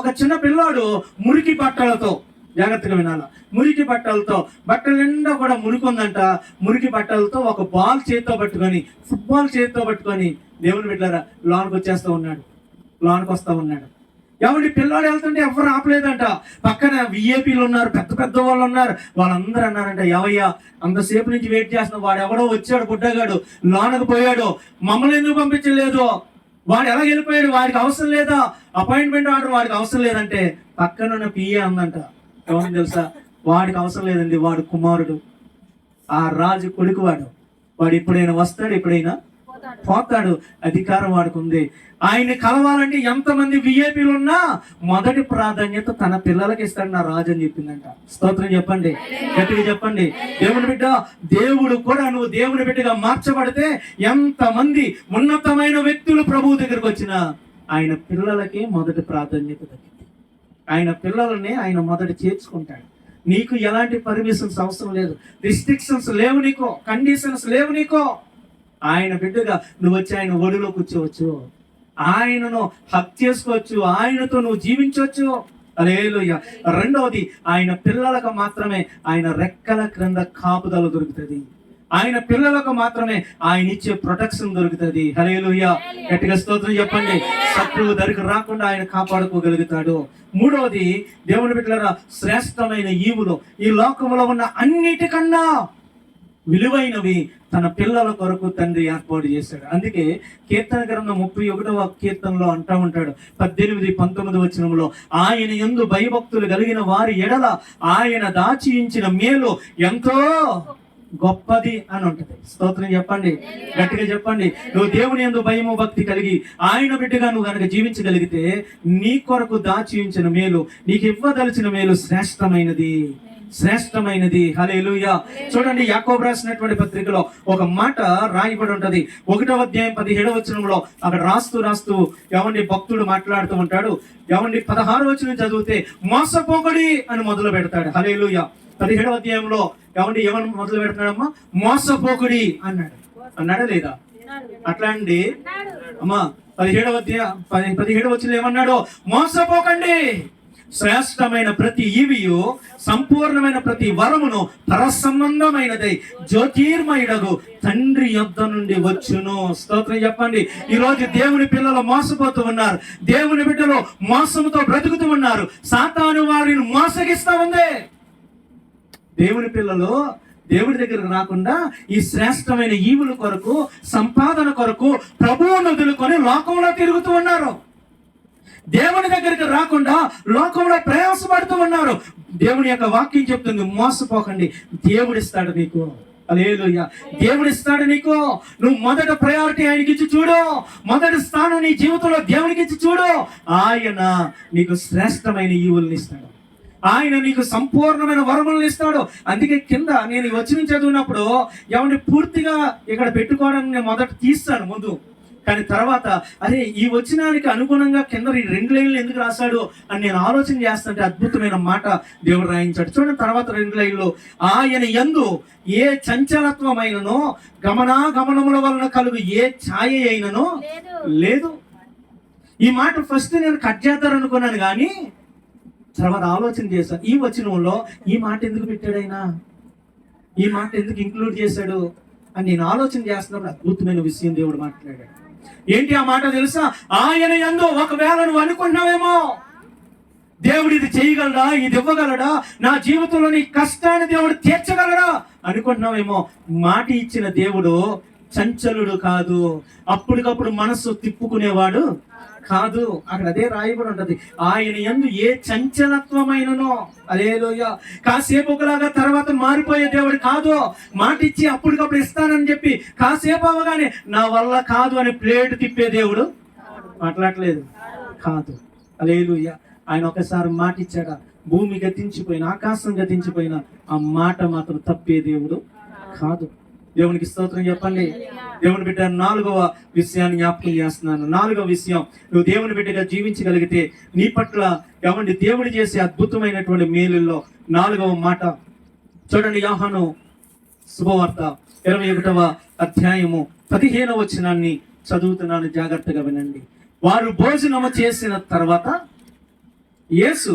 ఒక చిన్న పిల్లాడు మురికి బట్టలతో, జాగ్రత్తగా వినాల, మురికి బట్టలతో, బట్టల నిండా కూడా మురికి ఉందంట. మురికి బట్టలతో ఒక బాల్ చేతితో పట్టుకొని, ఫుట్బాల్ చేతితో పట్టుకొని దేవుని బిడ్డలారా లోనికి వస్తా ఉన్నాడు. ఎవరి పిల్లాడు వెళ్తుంటే ఎవరు ఆపలేదంట. పక్కన విఐపీలు ఉన్నారు, పెద్ద పెద్ద వాళ్ళు ఉన్నారు. వాళ్ళందరూ అన్నారంట, ఎవయ్యా అంతసేపు నుంచి వెయిట్ చేస్తున్నావు, వాడు ఎవడో వచ్చాడు, బుడ్డగాడు లోనకు పోయాడు, మమ్మల్ని ఎందుకు పంపించలేదు, వాడు ఎలా వెళ్ళిపోయాడు, వాడికి అవసరం లేదా, అపాయింట్మెంట్ ఆర్డర్ వాడికి అవసరం లేదంటే పక్కన పిఏ అందంట. ఎవరు తెలుసా? వాడికి అవసరం లేదండి, వాడు కుమారుడు, ఆ రాజు కొడుకు. వాడు ఎప్పుడైనా వస్తాడు, ఎప్పుడైనా పోతాడు. అధికారం వాడికి ఉంది. ఆయన్ని కలవాలంటే ఎంతమంది విఐపీలు ఉన్నా మొదటి ప్రాధాన్యత తన పిల్లలకి ఇస్తాడు నా రాజు అని చెప్పిందంట. స్తోత్రం చెప్పండి, గట్టిగా చెప్పండి. దేవుని బిడ్డ, దేవుడు కూడా నువ్వు దేవుని బిడ్డగా మార్చబడితే ఎంతమంది ఉన్నతమైన వ్యక్తులు ప్రభువు దగ్గరకు వచ్చినా ఆయన పిల్లలకి మొదటి ప్రాధాన్యత దక్కింది. ఆయన పిల్లలని ఆయన మొదట చేర్చుకుంటాడు. నీకు ఎలాంటి పర్మిషన్స్ అవసరం లేదు, రిస్ట్రిక్షన్స్ లేవు, నీకో కండిషన్స్ లేవు. నీకో ఆయన బిడ్డగా నువ్వు వచ్చి ఆయన ఒడిలో కూర్చోవచ్చు, ఆయనను హక్ చేసుకోవచ్చు, ఆయనతో నువ్వు జీవించవచ్చు. హల్లెలూయా. రెండవది, ఆయన పిల్లలకు మాత్రమే ఆయన రెక్కల క్రింద కాపుదల దొరుకుతుంది. ఆయన పిల్లలకు మాత్రమే ఆయన ఇచ్చే ప్రొటెక్షన్ దొరుకుతుంది. హల్లెలూయా. గట్టిగా స్తోత్రం చెప్పండి. శత్రువు దగ్గరికి రాకుండా ఆయన కాపాడుకోగలుగుతాడు. మూడవది, దేవుని బిడ్డలారా, శ్రేష్టమైన ఈవులు ఈ లోకంలో ఉన్న అన్నిటికన్నా విలువైనవి తన పిల్లల కొరకు తండ్రి ఏర్పాటు చేశాడు. అందుకే కీర్తన గ్రంథం 31వ కీర్తనలో అంటా ఉంటాడు, 18-19 వచనంలో, ఆయన యందు భయభక్తులు కలిగిన వారి ఎడల ఆయన దాచి ఉంచిన మేలు ఎంతో గొప్పది అని ఉంటుంది. స్తోత్రం చెప్పండి, గట్టిగా చెప్పండి. నువ్వు దేవుని యందు భయము భక్తి కలిగి ఆయన బిడ్డగా నువ్వు కనుక జీవించగలిగితే నీ కొరకు దాచి ఉంచిన మేలు, నీకు ఇవ్వదలిచిన మేలు శ్రేష్టమైనది. హల్లెలూయా. చూడండి, యాకోబు రాసినటువంటి పత్రికలో ఒక మాట రాయబడి ఉంటది. 1వ అధ్యాయం 17వ వచనంలో అక్కడ రాస్తూ ఏమండి భక్తుడు మాట్లాడుతూ ఉంటాడు. ఏమండి 16వ వచనం చదివితే మోసపోకడి అని మొదలు పెడతాడు. హల్లెలూయా. 17వ అధ్యాయంలో ఏమని మొదలు పెడుతున్నాడమ్మా? మోసపోకుడి అన్నాడా లేదా? అట్లా అండి అమ్మా. 17వ వచనంలో ఏమన్నాడు? మోసపోకండి. శ్రేష్టమైన ప్రతి ఈవియు సంపూర్ణమైన ప్రతి వరమును పరసంబంధమైనదై జ్యోతిర్మయుడగు తండ్రి యొద్ద నుండి వచ్చును. స్తోత్రం చెప్పండి. ఈరోజు దేవుని పిల్లలు మోసపోతూ ఉన్నారు, దేవుని బిడ్డలు మోసముతో బ్రతుకుతూ ఉన్నారు. సాతాను వారిని మోసగిస్తా ఉంది. దేవుని పిల్లలు దేవుడి దగ్గరకు రాకుండా ఈ శ్రేష్టమైన ఈవుల కొరకు, సంపాదన కొరకు ప్రభువును వదులుకొని లోకంలో తిరుగుతూ ఉన్నారు. దేవుని దగ్గరికి రాకుండా లోకంలో ప్రయాసపడుతూ ఉన్నారు. దేవుని యొక్క వాక్యం చెప్తుంది, మోసపోకండి, దేవుడిస్తాడు నీకు. హల్లెలూయా. దేవుడిస్తాడు నీకు. నువ్వు మొదట ప్రయారిటీ ఆయనకి ఇచ్చి చూడు, మొదటి స్థానం నీ జీవితంలో దేవునికి ఇచ్చి చూడు. ఆయన నీకు శ్రేష్టమైన ఈవుల్ని ఇస్తాడు, ఆయన నీకు సంపూర్ణమైన వరములను ఇస్తాడు. అందుకే కింద నేను ఈ వచనం చదివినప్పుడు ఏమంటే పూర్తిగా ఇక్కడ పెట్టుకోవడానికి నేను మొదట తీస్తాను ముందు, కానీ తర్వాత అరే ఈ వచనానికి అనుగుణంగా కింద 2 లైన్లు ఎందుకు రాశాడు అని నేను ఆలోచన చేస్తుంటే అద్భుతమైన మాట దేవుడు రాయించాడు. చూడండి, తర్వాత 2 లైన్లు, ఆయన యందు ఏ చంచలత్వమైననో గమనాగమనముల వలన కలుగు ఏ ఛాయ అయిననో లేదు. ఈ మాట ఫస్ట్ నేను కట్ చేద్దారనుకున్నాను, కానీ తర్వాత ఆలోచన చేశాను, ఈ వచనంలో ఈ మాట ఎందుకు పెట్టాడు, ఆయన ఈ మాట ఎందుకు ఇంక్లూడ్ చేశాడు అని నేను ఆలోచన చేస్తున్నప్పుడు అద్భుతమైన విషయం దేవుడు మాట్లాడాడు. ఏంటి ఆ మాట తెలుసా? ఆయన యందు, ఒకవేళ నువ్వు అనుకున్నావేమో దేవుడు ఇది చేయగలడా, ఇది ఇవ్వగలడా, నా జీవితంలో నీ కష్టాన్ని దేవుడు తీర్చగలడా అనుకుంటున్నావేమో. మాట ఇచ్చిన దేవుడు చంచలుడు కాదు, అప్పటికప్పుడు మనస్సు తిప్పుకునేవాడు కాదు. అక్కడ అదే రాయబడి ఉంటది, ఆయన యందు ఏ చంచలత్వమైననో. హల్లెలూయా. కాసేపు ఒకలాగా తర్వాత మారిపోయే దేవుడు కాదు. మాట ఇచ్చి అప్పటికప్పుడు ఇస్తానని చెప్పి కాసేపు అవగానే నా వల్ల కాదు అని ప్లేట్ తిప్పే దేవుడు మాట్లాడలేదు కాదు. హల్లెలూయా. ఆయన ఒకసారి మాట ఇచ్చాక భూమి గతించిపోయిన, ఆకాశం గతించిపోయిన ఆ మాట మాత్రం తప్పే దేవుడు కాదు. దేవునికి స్తోత్రం చెప్పండి. దేవుని బిడ్డ, 4వ విషయాన్ని జ్ఞాపకం చేస్తున్నాను. 4వ విషయం, నువ్వు దేవుని బిడ్డగా జీవించగలిగితే నీ పట్ల దేవుడు చేసే అద్భుతమైనటువంటి మేలుల్లో 4వ మాట చూడండి. యోహాను శుభవార్త 21వ అధ్యాయము 15వ వచనాన్ని చదువుతున్నాను, జాగ్రత్తగా వినండి. వారు భోజనము చేసిన తర్వాత యేసు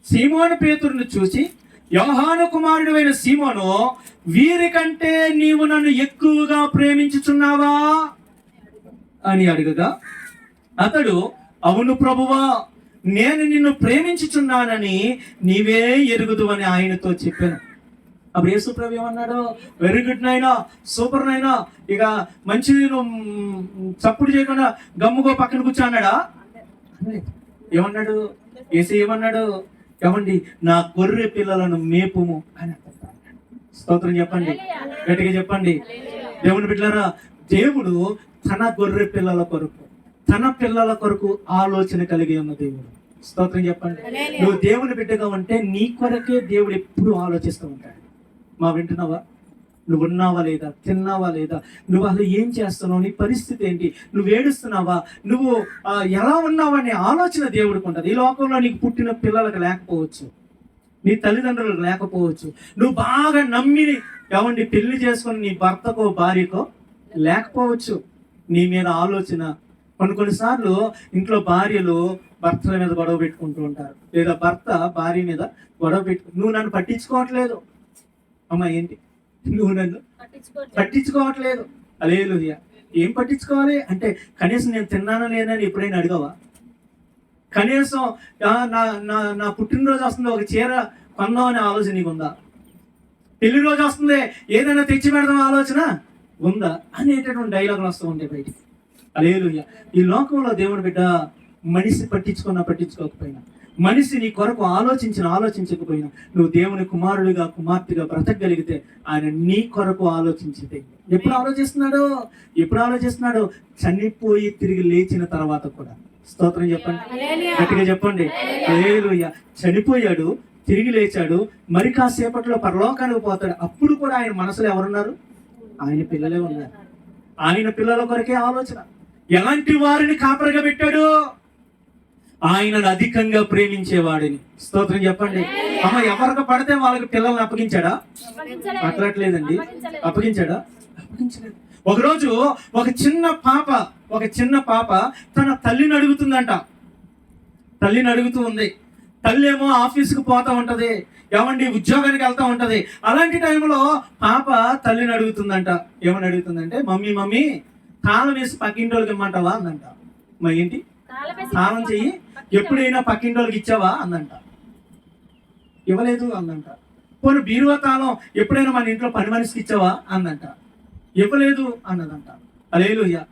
సీమోను పేతురును చూసి, యోహాను కుమారుడైన సీమోను, వీరికంటే నీవు నన్ను ఎక్కువగా ప్రేమించుచున్నావా అని అడుగగా, అతడు, అవును ప్రభువా, నేను నిన్ను ప్రేమించుచున్నానని నీవే ఎరుగుదు అని ఆయనతో చెప్పాను. అప్పుడు యేసు ప్రభు ఏమన్నాడు? వెరీ గుడ్ నైనా, సూపర్ నైనా, ఇక మంచిది, నువ్వు చప్పుడు చేయకుండా గమ్ముగో పక్కన కూర్చో అన్నాడా? ఏమన్నాడు? యేసు ఏమన్నాడు? ఏమండి, నా గొర్రె పిల్లలను మేపుము అని అన్నాడు. స్తోత్రం చెప్పండి, గట్టిగా చెప్పండి. దేవుని బిడ్డలారా, దేవుడు తన గొర్రె పిల్లల కొరకు, తన పిల్లల కొరకు ఆలోచన కలిగి ఉన్న దేవుడు. స్తోత్రం చెప్పండి. నువ్వు దేవుని బిడ్డగా ఉంటే నీ కొరకే దేవుడు ఎప్పుడు ఆలోచిస్తూ ఉంటాడు. మా వింటున్నావా? నువ్వు ఉన్నావా లేదా, తిన్నావా లేదా, నువ్వు అసలు ఏం చేస్తున్నావు, నీ పరిస్థితి ఏంటి, నువ్వు ఏడుస్తున్నావా, నువ్వు ఎలా ఉన్నావు అనే ఆలోచన దేవుడికి ఉంటుంది. ఈ లోకంలో నీకు పుట్టిన పిల్లలకు లేకపోవచ్చు, నీ తల్లిదండ్రులకు లేకపోవచ్చు, నువ్వు బాగా నమ్మి పెళ్లి చేసుకుని నీ భర్తకో భార్యకో లేకపోవచ్చు. నీ మీద ఆలోచన కొన్నిసార్లు ఇంట్లో భార్యలు భర్తల మీద గొడవ పెట్టుకుంటూ ఉంటారు, లేదా భర్త భార్య మీద గొడవ నువ్వు నన్ను పట్టించుకోవట్లేదు అమ్మా, ఏంటి నువ్వు నన్ను పట్టించుకోవట్లేదు. హల్లెలూయా. ఏం పట్టించుకోవాలి అంటే, కనీసం నేను తిన్నానా లేదని ఎప్పుడైనా అడగవా? కనీసం నా పుట్టినరోజు వస్తుంది, ఒక చీర కొందాం అనే ఆలోచన నీకు ఉందా? పెళ్లి రోజు వస్తుంది, ఏదైనా తెచ్చి పెడదాం ఆలోచన ఉందా అనేటటువంటి డైలాగులు వస్తూ ఉంటాయి బయటికి. హల్లెలూయా. ఈ లోకంలో దేవుని బిడ్డ, మనిషి పట్టించుకోకపోయినా, మనిషి నీ కొరకు ఆలోచించకపోయినా, నువ్వు దేవుని కుమారుడిగా కుమార్తెగా బ్రతకగలిగితే ఆయన నీ కొరకు ఆలోచించితే ఎప్పుడు ఆలోచిస్తున్నాడు? చనిపోయి తిరిగి లేచిన తర్వాత కూడా. స్తోత్రం చెప్పండి, గట్టిగా చెప్పండి. హల్లెలూయా. చనిపోయాడు, తిరిగి లేచాడు, మరి కాసేపట్లో పరలోకానికి పోతాడు. అప్పుడు కూడా ఆయన మనసులో ఎవరున్నారు? ఆయన పిల్లలే ఉన్నారు. ఆయన పిల్లల కొరకే ఆలోచన. ఎలాంటి వారిని కాపరిగా పెట్టాడు? ఆయనను అధికంగా ప్రేమించేవాడిని. స్తోత్రం చెప్పండి. అమ్మ, ఎవరికి పడితే వాళ్ళకి పిల్లల్ని అప్పగించాడా? మాట్లాడలేదండి. అప్పగించాడా? అప్పగించలేదు. ఒకరోజు ఒక చిన్న పాప తన తల్లిని అడుగుతుందంట. తల్లిని అడుగుతూ ఉంది. తల్లి ఏమో ఆఫీస్కి పోతా ఉంటది, ఉద్యోగానికి వెళ్తా ఉంటది. అలాంటి టైంలో పాప తల్లిని అడుగుతుందంట. ఏమని అడుగుతుందంటే, మమ్మీ తాళం వేసి పక్కింటోళ్ళకి ఇమ్మంటావా అందంట. మా ఏంటి తాళం చెయ్యి, ఎప్పుడైనా పక్కింటోళ్ళకి ఇచ్చావా అందంట. ఇవ్వలేదు అందంట. పోనీ బీరువా తాళం ఎప్పుడైనా మన ఇంట్లో పని మనిషికి ఇచ్చావా అందంట. ఇవ్వలేదు అన్నదంట. హల్లెలూయా.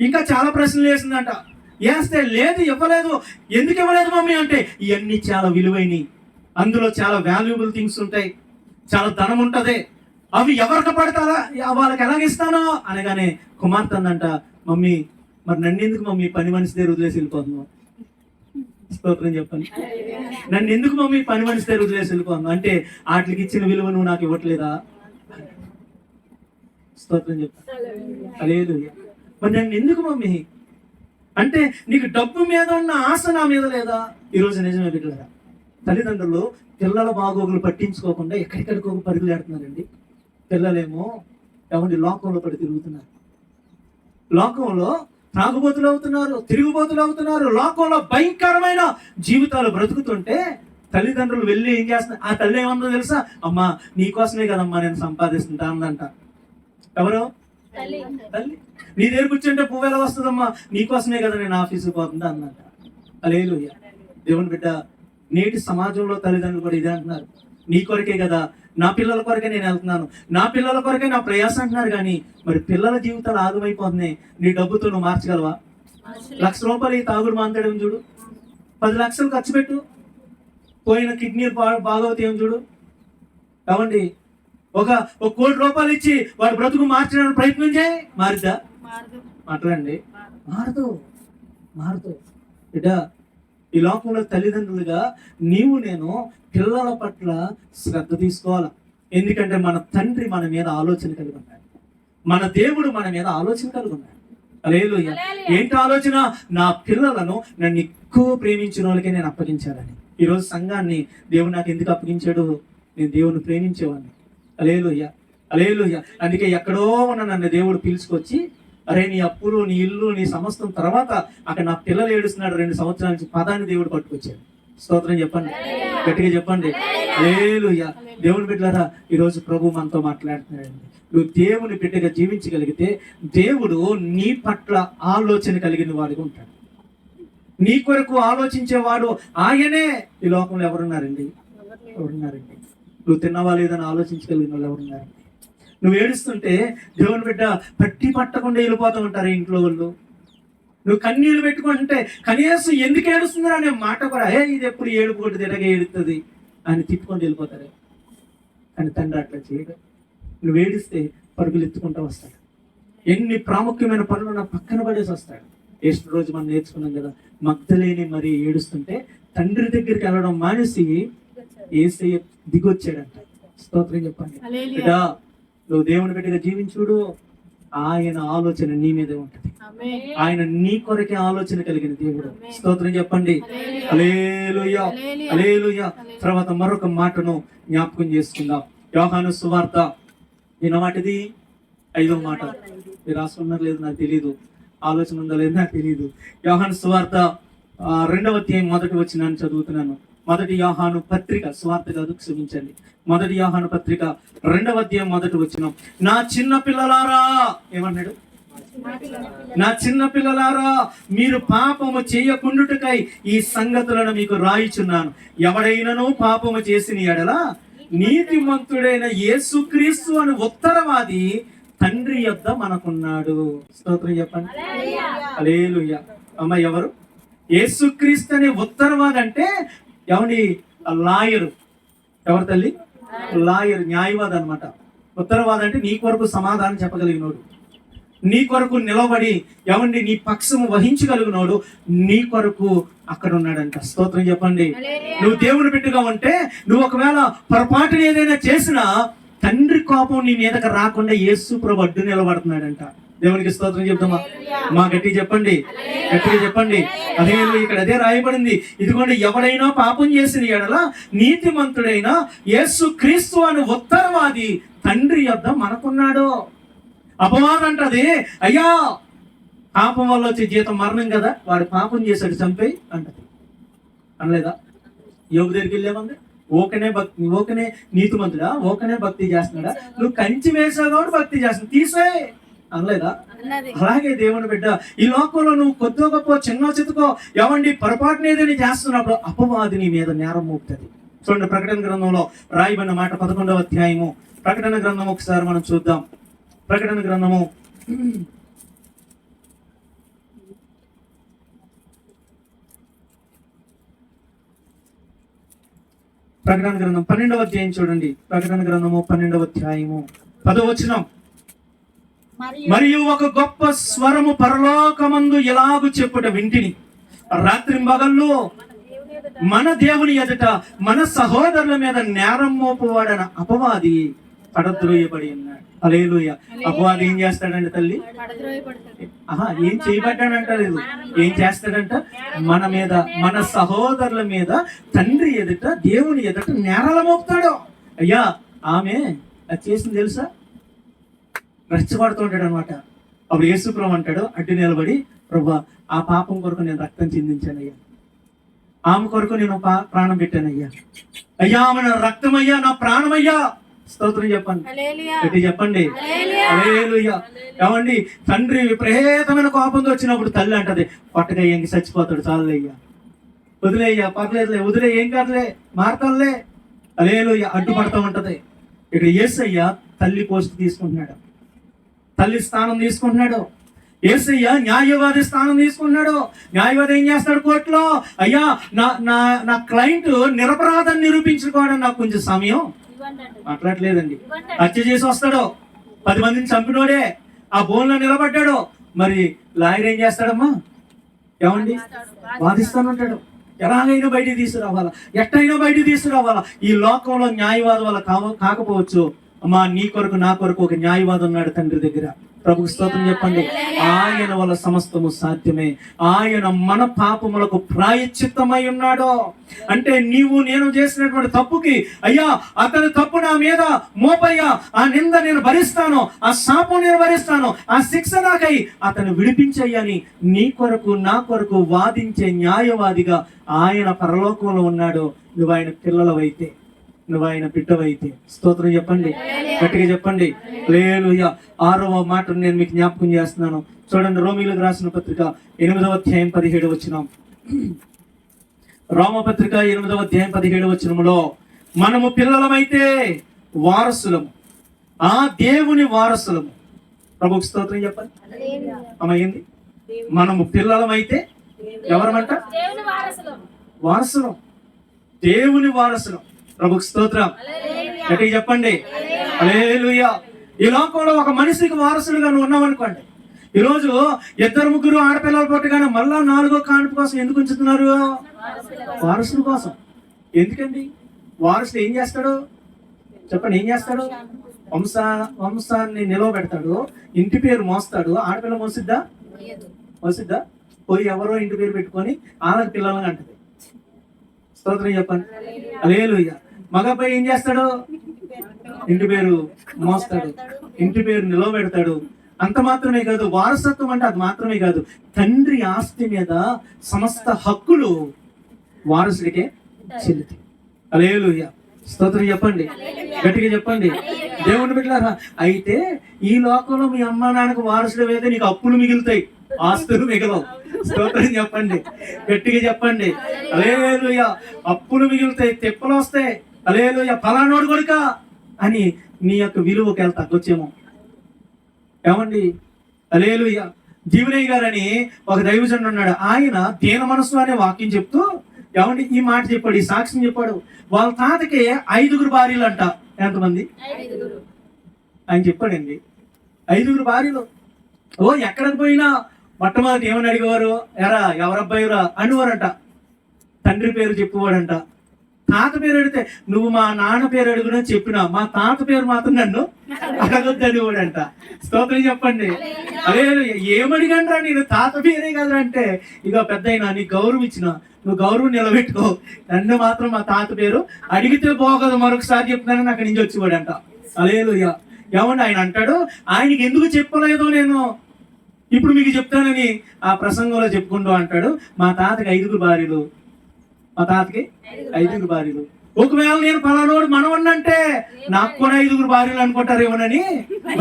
ఇంకా చాలా ప్రశ్నలు వేసిందంట. వేస్తే లేదు, ఇవ్వలేదు. ఎందుకు ఇవ్వలేదు మమ్మీ అంటే, ఇవన్నీ చాలా విలువైనవి, అందులో చాలా వాల్యుబుల్ థింగ్స్ ఉంటాయి, చాలా ధనం ఉంటది, అవి ఎవరికి పడతారా వాళ్ళకి ఎలాగిస్తానో అనగానే కుమార్తె అందంట, మమ్మీ మరి నన్ను ఎందుకు మమ్మీ పని మనిషి దగ్గర వదిలేసి వెళ్ళిపోతున్నావు? స్తోత్రం చెప్పండి. నన్ను ఎందుకు మమ్మీ పని మనిషి దగ్గర వదిలేసి వెళ్ళిపోతున్నావు అంటే, వాటికి ఇచ్చిన విలువ నువ్వు నాకు ఇవ్వట్లేదా? స్తోత్రం చెప్పండి. హల్లెలూయా. మరి నన్ను ఎందుకు మమ్మీ అంటే, నీకు డబ్బు మీద ఉన్న ఆశ నా మీద లేదా? ఈరోజు నిజమే బిడ్డలారా, తల్లిదండ్రులు పిల్లల బాగోగులు పట్టించుకోకుండా ఎక్కడికడికో పరుగులు పెడుతున్నారండి. పిల్లలేమో లోకంలో పడి తిరుగుతున్నారు. లోకంలో తాగుబోతులు అవుతున్నారు, తిరుగుబోతులు అవుతున్నారు. లోకంలో భయంకరమైన జీవితాలు బ్రతుకుతుంటే తల్లిదండ్రులు వెళ్ళి ఏం చేస్తున్నారు? ఆ తల్లి ఏమన్నా తెలుసా? అమ్మా నీకోసమే కదమ్మా నేను సంపాదిస్తుంటా అందంట. ఎవరు? తల్లి. నీ దగ్గర కూర్చుంటే పువ్వు ఎలా వస్తుందమ్మా? నీకోసమే కదా నేను ఆఫీసుకు పోతుందా అందంట. హల్లెలూయా. దేవుని బిడ్డ, నేటి సమాజంలో తల్లిదండ్రులు కూడా ఇదే అంటున్నారు, నీ కొరకే కదా, నా పిల్లల కొరకే నేను వెళ్తున్నాను, నా పిల్లల కొరకే నా ప్రయాసం అంటున్నారు. కానీ మరి పిల్లల జీవితాలు ఆగమైపోతున్నాయి. నీ డబ్బుతో నువ్వు మార్చగలవా? ₹1,00,000 ఈ తాగుడు మాంతాడేమో చూడు, 10 లక్షలు ఖర్చు పెట్టు, పోయిన కిడ్నీలు బాగవుతాయేమో చూడు. కావండి, ఒక ₹1,00,00,000 ఇచ్చి వాడు బ్రతుకు మార్చడానికి ప్రయత్నం చేయి, మారిద్దా? మాట్లాడండి, మారదు బిడ్డ. ఈ లోకంలో తల్లిదండ్రులుగా నీవు నేను పిల్లల పట్ల శ్రద్ధ తీసుకోవాలి. ఎందుకంటే మన తండ్రి మన మీద ఆలోచన కలిగి ఉన్నాడు, మన దేవుడు మన మీద ఆలోచన కలిగి ఉన్నాడు. హల్లెలూయా. ఏంటి ఆలోచన? నా పిల్లలను నన్ను ఎక్కువ ప్రేమించిన వాళ్ళకే నేను అప్పగించాలని. ఈరోజు సంఘాన్ని దేవుడు నాకు ఎందుకు అప్పగించాడు? నేను దేవుని ప్రేమించేవాడిని. హల్లెలూయా, హల్లెలూయా. అందుకే ఎక్కడో ఉన్న నన్ను దేవుడు పిలుచుకొచ్చి, అరే నీ అప్పులు, నీ ఇల్లు, నీ సమస్తం తర్వాత అక్కడ నా పిల్లలు ఏడుస్తున్నాడు 2 సంవత్సరాల నుంచి, పదాన్ని దేవుడు పట్టుకొచ్చాడు. స్తోత్రం చెప్పండి, గట్టిగా చెప్పండి. హల్లెలూయా. దేవుని బిడ్డలారా, ఈరోజు ప్రభు మనతో మాట్లాడుతున్నాడండి. నువ్వు దేవుని బిడ్డగా జీవించగలిగితే దేవుడు నీ పట్ల ఆలోచన కలిగిన వాడిగా ఉంటాడు. నీ కొరకు ఆలోచించేవాడు ఆయనే. ఈ లోకంలో ఎవరున్నారండి? నువ్వు తిన్నవా లేదని ఆలోచించగలిగిన వాళ్ళు ఎవరున్నారండి? నువ్వు ఏడుస్తుంటే దేవుని బిడ్డ పట్టకుండా వెళ్ళిపోతూ ఉంటారు ఇంట్లో వాళ్ళు. నువ్వు కన్నీళ్ళు పెట్టుకుంటే కనీసం ఎందుకు ఏడుస్తుందా అనే మాట కూడా, ఇది ఎప్పుడు ఏడుపు కొట్టి తిరగ ఏడుతుంది అని తిప్పుకొని వెళ్ళిపోతారు. కానీ తండ్రి అట్లా చేయడు. నువ్వు ఏడిస్తే పరుగులు ఎత్తుకుంటూ వస్తాడు. ఎన్ని ప్రాముఖ్యమైన పనులు నా పక్కన పడేసి వస్తాడు. ఏసు రోజు మనం నేర్చుకున్నాం కదా, మగ్ధలేని మరి ఏడుస్తుంటే తండ్రి దగ్గరికి వెళ్ళడం మానేసి యేసయ్య దిగొచ్చాడంట. స్తోత్రం చెప్పండి. బిడ్డా, నువ్వు దేవుని బిడ్డగా జీవించుడు, ఆయన ఆలోచన నీ మీదే ఉంటది. ఆయన నీ కొరకే ఆలోచన కలిగిన దేవుడు. స్తోత్రం చెప్పండి. హల్లెలూయా, హల్లెలూయా. తర్వాత మరొక మాటను జ్ఞాపకం చేసుకుందాం. యోహాను సువార్త వినవాటిది 5వ మాట. మీరు రాసుకున్నారు లేదు నాకు తెలియదు, ఆలోచన ఉందో లేదు నాకు తెలియదు. యోహాను సువార్త 2వ అధ్యాయం 1వ వచనాన్ని చదువుతున్నాను. 1 యోహాను పత్రిక, సువార్త కాదు, క్షమించండి. 1 యోహాను పత్రిక 2వ అధ్యాయం 1వ వచనం. నా చిన్న పిల్లలారా, ఏమన్నాడు? నా చిన్న పిల్లలారా, మీరు పాపము చేయకుండుటకై ఈ సంగతులను మీకు రాయిచున్నాను. ఎవడైనను పాపము చేసిన ఎడల నీతిమంతుడైన యేసుక్రీస్తు అని ఉత్తరవాది తండ్రి యొద్ద మనకున్నాడు. స్తోత్రం చెప్పండి. హల్లెలూయా. అమ్మ, ఎవరు? యేసుక్రీస్తు అనే ఉత్తరవాది అంటే ఎవరి? లాయరు. ఎవరు తల్లి? లాయర్, న్యాయవాది అనమాట. ఉత్తరవాది అంటే నీ కొరకు సమాధానం చెప్పగలిగినోడు, నీ కొరకు నిలబడి ఎవండి నీ పక్షము వహించగలిగినోడు నీ కొరకు అక్కడ ఉన్నాడంట. స్తోత్రం చెప్పండి. నువ్వు దేవుని బిడ్డగా ఉంటే, నువ్వు ఒకవేళ పొరపాటున ఏదైనా చేసినా తండ్రి కోపం నీ మీదకి రాకుండా యేసు ప్రభు అడ్డు నిలబడుతున్నాడంట. దేవునికి స్తోత్రం చెప్తామా? మా గట్టిగా చెప్పండి, గట్టిగా చెప్పండి. అదే ఇక్కడ అదే రాయబడింది. ఇదిగోండి, ఎవడైనా పాపం చేసిన ఎడల నీతిమంతుడైన యేసు క్రీస్తు అని ఉత్తరవాది తండ్రి యొద్ద మనకున్నాడు. అపవాదం అంటది, అయ్యా పాపం వల్ల వచ్చే జీతం మరణం కదా, వాడు పాపం చేశాడు చంపేయి అంటది. అనలేదా? యోగు దగ్గరికి వెళ్ళేమంది, ఓకనే నీతిమంతుడా, ఓకనే భక్తి చేస్తున్నాడా, నువ్వు కంచి వేసావు కాబట్టి భక్తి చేస్తున్నావు, తీసే అనలేదా? అలాగే దేవుని బిడ్డ, ఈ లోకంలో నువ్వు కొద్దో గొప్ప చిన్న చితుకో ఎవండి పొరపాటున ఏదైనా చేస్తున్నప్పుడు అపవాది నీ మీద నేరం మోపుతుంది. చూడండి, ప్రకటన గ్రంథంలో రాయబడిన మాట 11వ అధ్యాయము. ప్రకటన గ్రంథం ఒకసారి మనం చూద్దాం. ప్రకటన గ్రంథము 12వ అధ్యాయం చూడండి. ప్రకటన గ్రంథము 12వ అధ్యాయము 10వ వచనం. మరియు ఒక గొప్ప స్వరము పరలోకమందు ఎలాగు చెప్పుట వింటిని, రాత్రింబగళ్ళు మన దేవుని ఎదుట మన సహోదరుల మీద నేరం మోపువాడన అపవాది పడద్రోయబడి ఉన్నాడు. హల్లెలూయా. అపవాది ఏం చేస్తాడంట తల్లి? ఏం చేయబడ్డాడంట లేదు, ఏం చేస్తాడంట? మన మీద, మన సహోదరుల మీద తండ్రి ఎదుట, దేవుని ఎదుట నేరాలు మోపుతాడు. అయ్యా, ఆమె అది చేసింది తెలుసా? రెచ్చగొడుతుంటాడు అనమాట. అప్పుడు యేసు ప్రభు అంటాడు అడ్డు నిలబడి, ప్రభా ఆ పాపం కొరకు నేను రక్తం చిందించానయ్యా, ఆమె కొరకు నేను ప్రాణం పెట్టానయ్యా, అయ్యా ఆమె నా రక్తం అయ్యా, నా ప్రాణమయ్యా. స్తోత్రం చెప్పండి, గట్టి చెప్పండి. హల్లెలూయా. ఏమండి, తండ్రి విపరీతమైన కోపంతో వచ్చినప్పుడు తల్లి అంటది, పట్టగా ఎంగి చచ్చిపోతాడు, చాలు అయ్యా, వదిలేయ్యా, పర్లేదులే, వదిలే, ఏం కాదులే, మారతాంలే, హల్లెలూయా అడ్డుపడతా ఉంటది. ఇక్కడ యేసయ్య తల్లి పోస్ట్ తీసుకుంటున్నాడు, తల్లి స్థానం తీసుకుంటున్నాడు. యేసయ్య న్యాయవాది స్థానం తీసుకున్నాడు. న్యాయవాది ఏం చేస్తాడు కోర్టులో? అయ్యా, నా నా నా క్లయింట్ నిరపరాధం నిరూపించుకోవడం నాకు కొంచెం సమయం మాట్లాడలేదండి. హత్య చేసి వస్తాడు, 10 మందిని చంపినోడే, ఆ బోన్లో నిలబడ్డాడు. మరి లాయర్ ఏం చేస్తాడమ్మా? ఏమండి, వాదిస్తానంటాడు. ఎలాగైనా బయటికి తీసుకురావాలా, ఎట్టయినా బయటికి తీసుకురావాలా. ఈ లోకంలో న్యాయవాది వల్ల కాకపోవచ్చు అమ్మా, నీ కొరకు నా కొరకు ఒక న్యాయవాది ఉన్నాడు తండ్రి దగ్గర. ప్రభుకు స్తోత్రం చెప్పండి. ఆయన వల్ల సమస్తము సాధ్యమే. ఆయన మన పాపములకు ప్రాయశ్చిత్తమై ఉన్నాడు. అంటే నీవు నేను చేసినటువంటి తప్పుకి, అయ్యా అతని తప్పు నా మీద మోపయ్యా, ఆ నింద నేను భరిస్తాను, ఆ శాపం నేను భరిస్తాను, ఆ శిక్ష నాకై అతను విడిపించయ్యని నీ కొరకు నా కొరకు వాదించే న్యాయవాదిగా ఆయన పరలోకంలో ఉన్నాడు. నువ్వు ఆయన పిల్లలవైతే, నువ్వు ఆయన బిడ్డవైతే. స్తోత్రం చెప్పండి, గట్టిగా చెప్పండి హల్లెలూయా. 6వ మాటను నేను మీకు జ్ఞాపకం చేస్తున్నాను. చూడండి, రోమీయులకు రాసిన పత్రిక 8వ అధ్యాయం 17వ వచనం. రోమపత్రిక 8వ అధ్యాయం 17వ వచనములో, మనము పిల్లలమైతే వారసులము, ఆ దేవుని వారసులము. ప్రభుకు స్తోత్రం చెప్పండి. అమ్మయింది. మనము పిల్లలమైతే ఎవరమంట? వారసులం, దేవుని వారసులం. ప్రభుకు స్తోత్రం, గట్టిగా చెప్పండి హల్లెలూయా. ఈ లోకంలో ఒక మనిషికి వారసులుగా నువ్వు ఉన్నావనుకోండి, ఈరోజు 2-3 ఆడపిల్లలు పుట్టగానే మళ్ళా 4వ కానుపు కోసం ఎందుకు ఉంచుతున్నారు? వారసుల కోసం. ఎందుకండి? వారసుడు ఏం చేస్తాడు చెప్పండి? ఏం చేస్తాడు? వంశాన్ని నిలవబెడతాడు, ఇంటి పేరు మోస్తాడు. ఆడపిల్ల మోసిద్దా? పోయి ఎవరో ఇంటి పేరు పెట్టుకొని ఆళ్ళకి పిల్లలని అంటది. స్తోత్రం చెప్పండి హల్లెలూయా. మగబ్బాయి ఏం చేస్తాడు? ఇంటి పేరు మోస్తాడు, ఇంటి పేరు నిలవబెడతాడు. అంత మాత్రమే కాదు, వారసత్వం అంటే అది మాత్రమే కాదు, తండ్రి ఆస్తి మీద సమస్త హక్కులు వారసుడికే చెల్లుతాయి. హల్లెలూయా. స్తోత్రం చెప్పండి, గట్టిగా చెప్పండి. దేవుని బిడ్డలారా, అయితే ఈ లోకంలో మీ అమ్మ నాన్నకు వారసుడు అయితే నీకు అప్పులు మిగులుతాయి, ఆస్తులు మిగలవు. స్తోత్రం చెప్పండి, గట్టిగా చెప్పండి హల్లెలూయా. అప్పులు మిగులుతాయి, తెప్పలు వస్తాయి. హల్లెలూయా. ఫలానోడు కొడుక అని నీ యొక్క విలువకి తగ్గొచ్చేమో. ఏమండి? హల్లెలూయా. జీవనయ్య గారని ఒక దైవజనుడు ఉన్నాడు. ఆయన దీన మనసు అనే వాక్యం చెప్తూ ఏమండి ఈ మాట చెప్పాడు, ఈ సాక్ష్యం చెప్పాడు. వాళ్ళ తాతకి 5 భార్యలు అంట. ఎంతమంది? ఆయన చెప్పాడండి, 5 భార్యలు. ఎక్కడికి పోయినా మొట్టమొదటి ఏమని అడిగేవారు? ఎరా ఎవరబ్బాయిరా అనేవారంట. తండ్రి పేరు చెప్పువాడంట. తాత పేరు అడిగితే నువ్వు మా నాన్న పేరు అడుగునా చెప్పినా, మా తాత పేరు మాత్రం నన్ను అడగొద్దనేవాడంట. స్తోత్రం చెప్పండి. అదే ఏమడిగండ్రా నేను, తాత పేరే కదా అంటే, ఇక పెద్దయినా నీకు గౌరవం ఇచ్చిన, నువ్వు గౌరవం నిలబెట్టుకో, నన్ను మాత్రం మా తాత పేరు అడిగితే పోగదు, మరొకసారి చెప్తున్నానని అక్కడి నుంచి వచ్చేవాడంట. హల్లెలూయా. ఏమండి ఆయన అంటాడు, ఆయనకి ఎందుకు చెప్పలేదో నేను ఇప్పుడు మీకు చెప్తానని ఆ ప్రసంగంలో చెప్పుకుంటూ అంటాడు, మా తాతకి 5 భార్యలు, మా తాతకి 5 భార్యలు. ఒకవేళ నేను పలానోడు మనవన్నంటే నాకు కూడా 5 భార్యలు అనుకుంటారేమోనని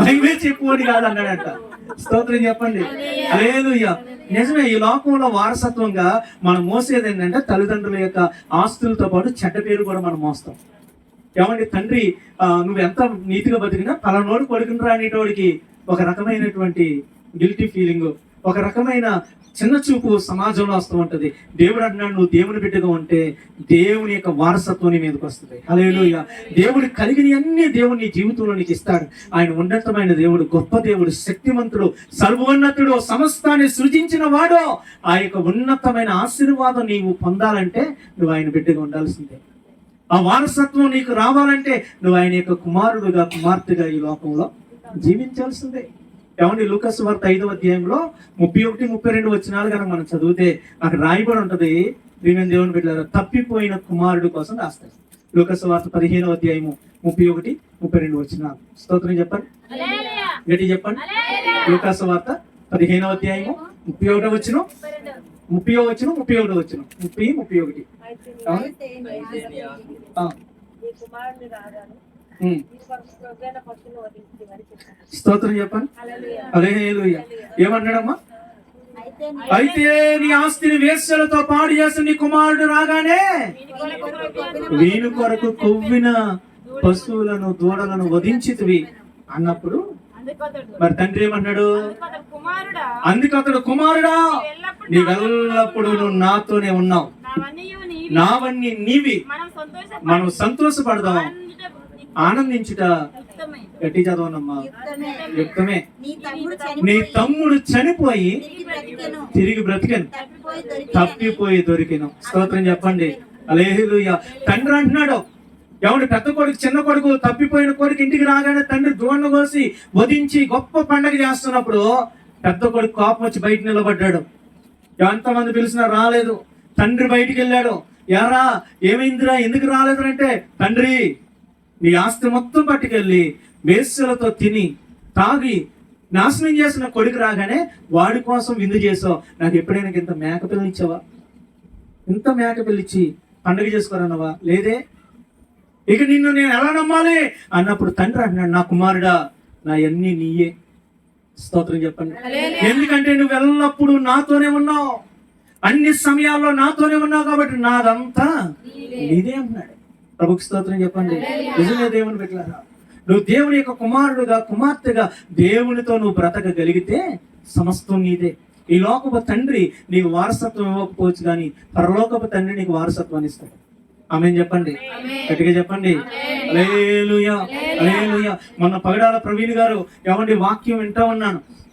బైబిల్ చెప్పుకోండి కాదు అన్నాడంట. స్తోత్రం చెప్పండి హల్లెలూయా. నిజమే, ఈ లోకంలో వారసత్వంగా మనం మోసేది ఏంటంటే తల్లిదండ్రుల యొక్క ఆస్తులతో పాటు చెడ్డ పేరు కూడా మనం మోస్తాం. ఏమండి? తండ్రి నువ్వు ఎంత నీతిగా బతికినా పలానోడు కొడుకుని రానిటోడికి ఒక రకమైనటువంటి గిల్టీ ఫీలింగ్, ఒక రకమైన చిన్న చూపు సమాజంలో వస్తూ ఉంటది. దేవుడు అంటున్నాడు, నువ్వు దేవుని బిడ్డగా ఉంటే దేవుని యొక్క వారసత్వం నీ మీదకి వస్తుంది. హల్లెలూయా. దేవుడు కలిగిన అన్ని దేవుడు నీ జీవితంలో నీకు ఇస్తాడు. ఆయన ఉన్నతమైన దేవుడు, గొప్ప దేవుడు, శక్తిమంతుడు, సర్వోన్నతుడు, సమస్తాన్ని సృజించిన వాడు. ఆ యొక్క ఉన్నతమైన ఆశీర్వాదం నీవు పొందాలంటే నువ్వు ఆయన బిడ్డగా ఉండాల్సిందే. ఆ వారసత్వం నీకు రావాలంటే నువ్వు ఆయన యొక్క కుమారుడుగా, కుమార్తెగా ఈ లోకంలో జీవించాల్సిందే. ఏమండి? లూకాసు వార్త 5వ అధ్యాయంలో 31, 32 వచనాలు కనుక మనం చదివితే అక్కడ రాయబడి ఉంటది, దేవుని బిడ్డలారా, తప్పిపోయిన కుమారుడు కోసం రాస్తారు. లూకాసు వార్త 15వ అధ్యాయము 31, 32 వచనాలు. స్తోత్రం చెప్పండి, గట్టి చెప్పండి. లూకాసు వార్త 15వ అధ్యాయము 31వ వచనం, 30వ వచనం, 31వ వచనం, 30, 31. స్తోత్రం చెప్పండి హల్లెలూయా. ఏమన్నాడమ్మా? అయితే నీ ఆస్తిని వేశ్యలతో పాడు చేసి నీ కుమారుడు రాగానే వీని కొరకు కొవ్విన పశువులను దూడలను వధించితివి అన్నప్పుడు మరి తండ్రి ఏమన్నాడు? అందుకు అతడు కుమారుడా, నీవెల్లప్పుడు నువ్వు నాతోనే ఉన్నావు, నావన్నీ నీవి, మనం సంతోషపడదాం, ఆనందించుట. గట్టి చదవనమ్మా. యుక్తమే. నీ తమ్ముడు చనిపోయి తిరిగి బ్రతికెను, తప్పిపోయి దొరికెను. స్తోత్రం చెప్పండి. హల్లెలూయా. తండ్రి అంటున్నాడు, ఎవడు పెద్ద కొడుకు చిన్న కొడుకు తప్పిపోయిన కొడుకు ఇంటికి రాగానే తండ్రి దూడను కోసి వధించి గొప్ప పండగ చేస్తున్నప్పుడు పెద్ద కొడుకు కోపం వచ్చి బయట నిలబడ్డాడు. ఎంతమంది పిలిచినా రాలేదు. తండ్రి బయటికి వెళ్ళాడు. ఎరా ఏమైందిరా, ఎందుకు రాలేదు అంటే, తండ్రి నీ ఆస్తి మొత్తం పట్టుకెళ్ళి వేశ్యలతో తిని తాగి నాశనం చేసిన కొడుకు రాగానే వాడి కోసం విందు చేసావు, నాకు ఎప్పుడైనా ఇంత మేక పిల్లలు ఇచ్చావా? ఇంత మేక పిల్లిచ్చి పండుగ చేసుకోరన్నావా? లేదే. ఇక నిన్ను నేను ఎలా నమ్మాలి అన్నప్పుడు తండ్రి అంటున్నాడు, నా కుమారుడా, నా అన్నీ నీయే. స్తోత్రం చెప్పండి. ఎందుకంటే నువ్వు ఎల్లప్పుడూ నాతోనే ఉన్నావు, అన్ని సమయాల్లో నాతోనే ఉన్నావు, కాబట్టి నాదంతా నీదే అన్నాడు. ప్రభుకి స్తోత్రం చెప్పండి. నిజమే దేవుని బిడ్డలారా, నువ్వు దేవుని యొక్క కుమారుడుగా కుమార్తెగా దేవునితో నువ్వు బ్రతకగలిగితే సమస్తం నీదే. ఈ లోకపు తండ్రి నీకు వారసత్వం ఇవ్వకపోవచ్చు, కానీ పరలోకపు తండ్రి నీకు వారసత్వాన్ని ఇస్తాడు. ఆమేన్ చెప్పండి, గట్టిగా చెప్పండి. హల్లెలూయా, హల్లెలూయా. మొన్న పగడాల ప్రవీణ్ గారు ఏమండి వాక్యం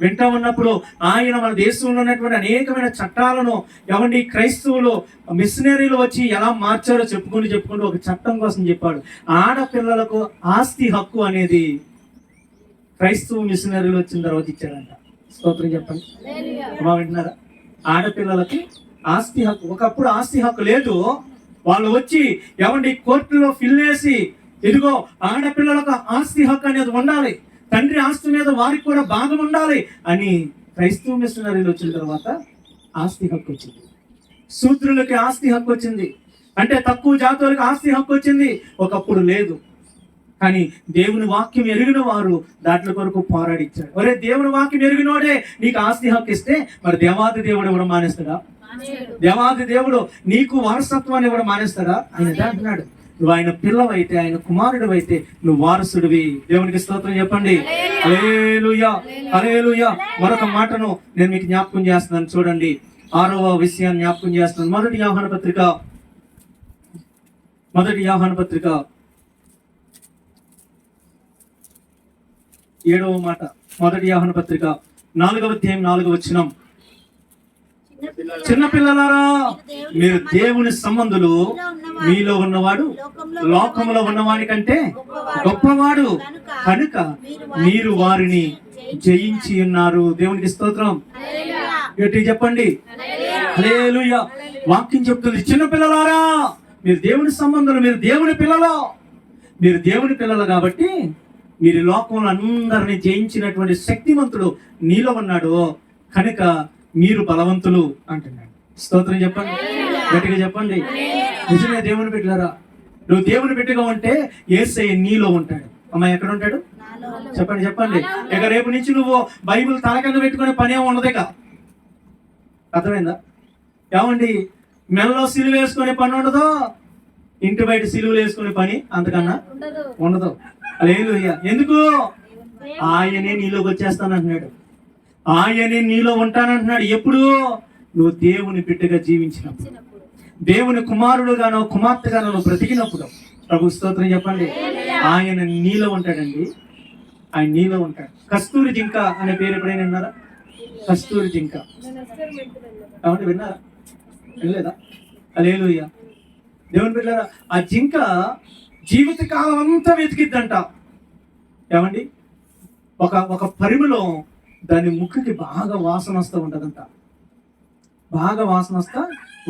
వింటా ఉన్నప్పుడు ఆయన మన దేశంలో ఉన్నటువంటి అనేకమైన చట్టాలను ఏమండి క్రైస్తవులు మిషనరీలు వచ్చి ఎలా మార్చారో చెప్పుకుంటూ ఒక చట్టం కోసం చెప్పాడు. ఆడపిల్లలకు ఆస్తి హక్కు అనేది క్రైస్తవ మిషనరీలు వచ్చిన తర్వాత ఇచ్చారంట. స్తోత్రం చెప్పండి. అమ్మా వింటున్నారా? ఆడపిల్లలకి ఆస్తి హక్కు. ఒకప్పుడు ఆస్తి హక్కు లేదు. వాళ్ళు వచ్చి ఏమండి కోర్టులో ఫిల్ చేసి, ఇదిగో ఆడపిల్లలకు ఆస్తి హక్కు అనేది ఉండాలి, తండ్రి ఆస్తి మీద వారికి కూడా భాగం ఉండాలి అని క్రైస్తవ మిషనరీలు వచ్చిన తర్వాత ఆస్తి హక్కు వచ్చింది. శూద్రులకి ఆస్తి హక్కు వచ్చింది, అంటే తక్కువ జాతులకు ఆస్తి హక్కు వచ్చింది. ఒకప్పుడు లేదు. కానీ దేవుని వాక్యం ఎరిగిన వారు దాంట్లో కొరకు పోరాడిచ్చారు. ఒరే, దేవుని వాక్యం ఎరిగినోడే నీకు ఆస్తి హక్కు ఇస్తే మరి దేవాది దేవుడు ఇవ్వడం మానేస్తాడా? దేవాది దేవుడు నీకు వారసత్వాన్ని ఇవ్వడం మానేస్తాడా? ఆయన అంటున్నాడు, నువ్వు ఆయన పిల్లవైతే, ఆయన కుమారుడు అయితే నువ్వు వారసుడివి. దేవునికి స్తోత్రం చెప్పండి. హల్లెలూయా, హల్లెలూయా. మరొక మాటను నేను మీకు జ్ఞాపకం చేస్తున్నాను. చూడండి, 6వ విషయాన్ని జ్ఞాపకం చేస్తున్నాను. మొదటి యోహాను పత్రిక 7వ మాట. మొదటి యోహాను పత్రిక 4వ అధ్యాయం 4వ వచనం. చిన్న పిల్లలారా, మీరు దేవుని సంబంధులు, మీలో ఉన్నవాడు లోకములో ఉన్నవాడి కంటే గొప్పవాడు కనుక మీరు వారిని జయించి ఉన్నారు. దేవునికి స్తోత్రం. గట్టిగా చెప్పండి. హల్లెలూయా. వాక్యం చెప్తుంది, చిన్న పిల్లలారా, మీరు దేవుని సంబంధులు, మీరు దేవుని పిల్లలు కాబట్టి మీరు లోకంలో అందరిని జయించినటువంటి శక్తివంతుడు నీలో ఉన్నాడు కనుక మీరు బలవంతులు అంటున్నాడు. స్తోత్రం చెప్పండి, గట్టిగా చెప్పండి. నిజమే దేవుని బిడ్డలారా, నువ్వు దేవుని బిడ్డగా ఉంటే యేసయ్య నీలో ఉంటాడు. అమ్మాయి ఎక్కడ ఉంటాడు? చెప్పండి. ఇక రేపు నుంచి నువ్వు బైబిల్ తలకింద పెట్టుకునే పని ఏమి ఉండదు. ఇక అర్థమైందా? ఏమండి, మెల్లో సిలువ వేసుకునే పని ఉండదు, ఇంటి బయట సిలువలు వేసుకునే పని అంతకన్నా ఉండదు. హల్లెలూయా. ఎందుకు? ఆయనే నీలోకి వచ్చేస్తానంటున్నాడు, ఆయనే నీలో ఉంటానంటున్నాడు. ఎప్పుడు? నువ్వు దేవుని బిడ్డగా జీవించినప్పుడు, దేవుని కుమారుడుగానో కుమార్తెగానో నువ్వు బ్రతికినప్పుడు. ప్రభు స్తోత్రం చెప్పండి. ఆయన నీలో ఉంటాడండి, ఆయన నీలో ఉంటాడు. కస్తూరి జింక అనే పేరు ఎప్పుడైనా విన్నారా? కస్తూరి జింక కాబట్టి విన్నారా? వినలేదా? హల్లెలూయా. దేవుని బిడ్డలారా, ఆ జింక జీవితకాలం అంతా వెతికిద్దంట. ఏమండి, ఒక పరిమళం దాని ముక్కుకి బాగా వాసన వస్తూ ఉంటుందంట. బాగా వాసన వస్తా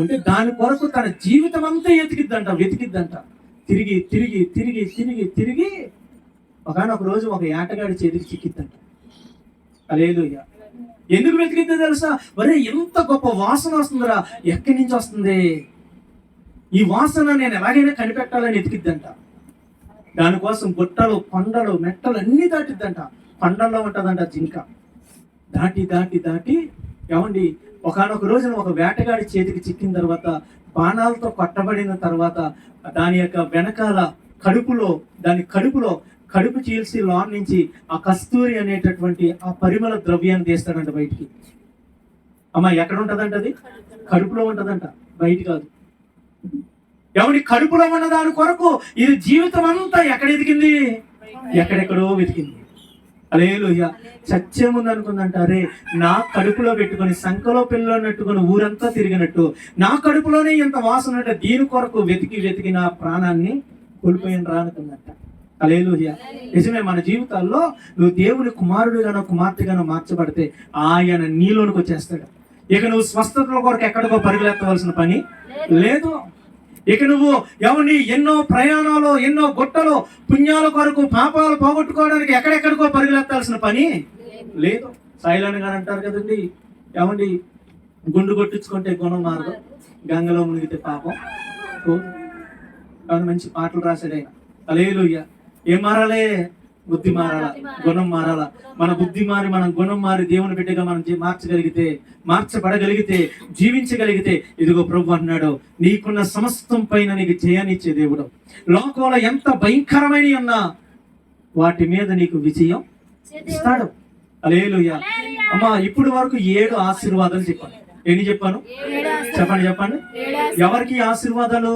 ఉంటే దాని కొరకు తన జీవితం అంతా వెతికిద్దంట. తిరిగి ఒకనొక రోజు ఒక ఏటగాడి చేతికి చిక్కిద్దంట. హల్లెలూయా. ఎందుకు వెతికిద్దో తెలుసా? ఒరే, ఎంత గొప్ప వాసన వస్తుందిరా, ఎక్కడి నుంచి వస్తుంది ఈ వాసన, నేను ఎలాగైనా కనిపెట్టాలని వెతికిద్దంట. దానికోసం గుట్టలు, కొండలు, మెట్టలు అన్ని దాటిద్దంట. కొండల్లో ఉంటుందంట జింక. దాటి ఏమండి, ఒకానొక రోజున ఒక వేటగాడి చేతికి చిక్కిన తర్వాత, బాణాలతో కొట్టబడిన తర్వాత, దాని యొక్క వెనకాల కడుపులో కడుపు చీల్చి లోన్ నుంచి ఆ కస్తూరి అనేటటువంటి ఆ పరిమళ ద్రవ్యాన్ని తీస్తాడంట బయటికి. అమ్మా, ఎక్కడ ఉంటదంట అది? కడుపులో ఉంటదంట, బయట కాదు. ఎవరి కడుపులో ఉన్న దాని కొరకు ఇది జీవితం అంతా ఎక్కడ ఎదిగింది? ఎక్కడెక్కడో వెతికింది. హల్లెలూయా. చచ్చే ముందు అనుకుందంట, అరే నా కడుపులో పెట్టుకొని సంకలో పిల్లలు నెట్టుకొని ఊరంతా తిరిగినట్టు నా కడుపులోనే ఇంత వాసన ఉంటే దీని కొరకు వెతికి నా ప్రాణాన్ని కోల్పోయిన రా అనుకుందంట. హల్లెలూయా. నిజమే, మన జీవితాల్లో నువ్వు దేవుని కుమారుడిగానో కుమార్తెగానో మార్చబడితే ఆయన నీలోనికి వచ్చేస్తాడు. ఇక నువ్వు స్వస్థతల కొరకు ఎక్కడికో పరుగులెత్తవలసిన పని లేదు. ఇక నువ్వు ఎవరిని ఎన్నో ప్రయాణాలు, ఎన్నో గుట్టలు, పుణ్యాల కొరకు, పాపాలు పోగొట్టుకోవడానికి ఎక్కడెక్కడికో పరుగులెత్తాల్సిన పని లేదు. సాయిలాని గారు అంటారు కదండి, ఏమండి, గుండు కొట్టించుకుంటే గుణం మారదు, గంగలో మునిగితే పాపం పోదు. మంచి పాటలు రాశాడు ఆయన. హల్లెలూయా. ఏం మారాలే? బుద్ధి మారాలా, గుణం మారాలా. మన బుద్ధి మారి, మన గుణం మారి దేవుని బిడ్డగా మనం మార్చబడగలిగితే, జీవించగలిగితే, ఇదిగో ప్రభు అన్నాడు, నీకున్న సమస్తం పైన నీకు జయాన్నిచ్చే దేవుడు. లోకంలో ఎంత భయంకరమైన ఉన్నా వాటి మీద నీకు విజయం ఇస్తాడు. హల్లెలూయా. అమ్మా, ఇప్పుడు వరకు 7 ఆశీర్వాదాలు చెప్పాను. ఎన్ని చెప్పాను? చెప్పండి. ఎవరికి ఆశీర్వాదాలు?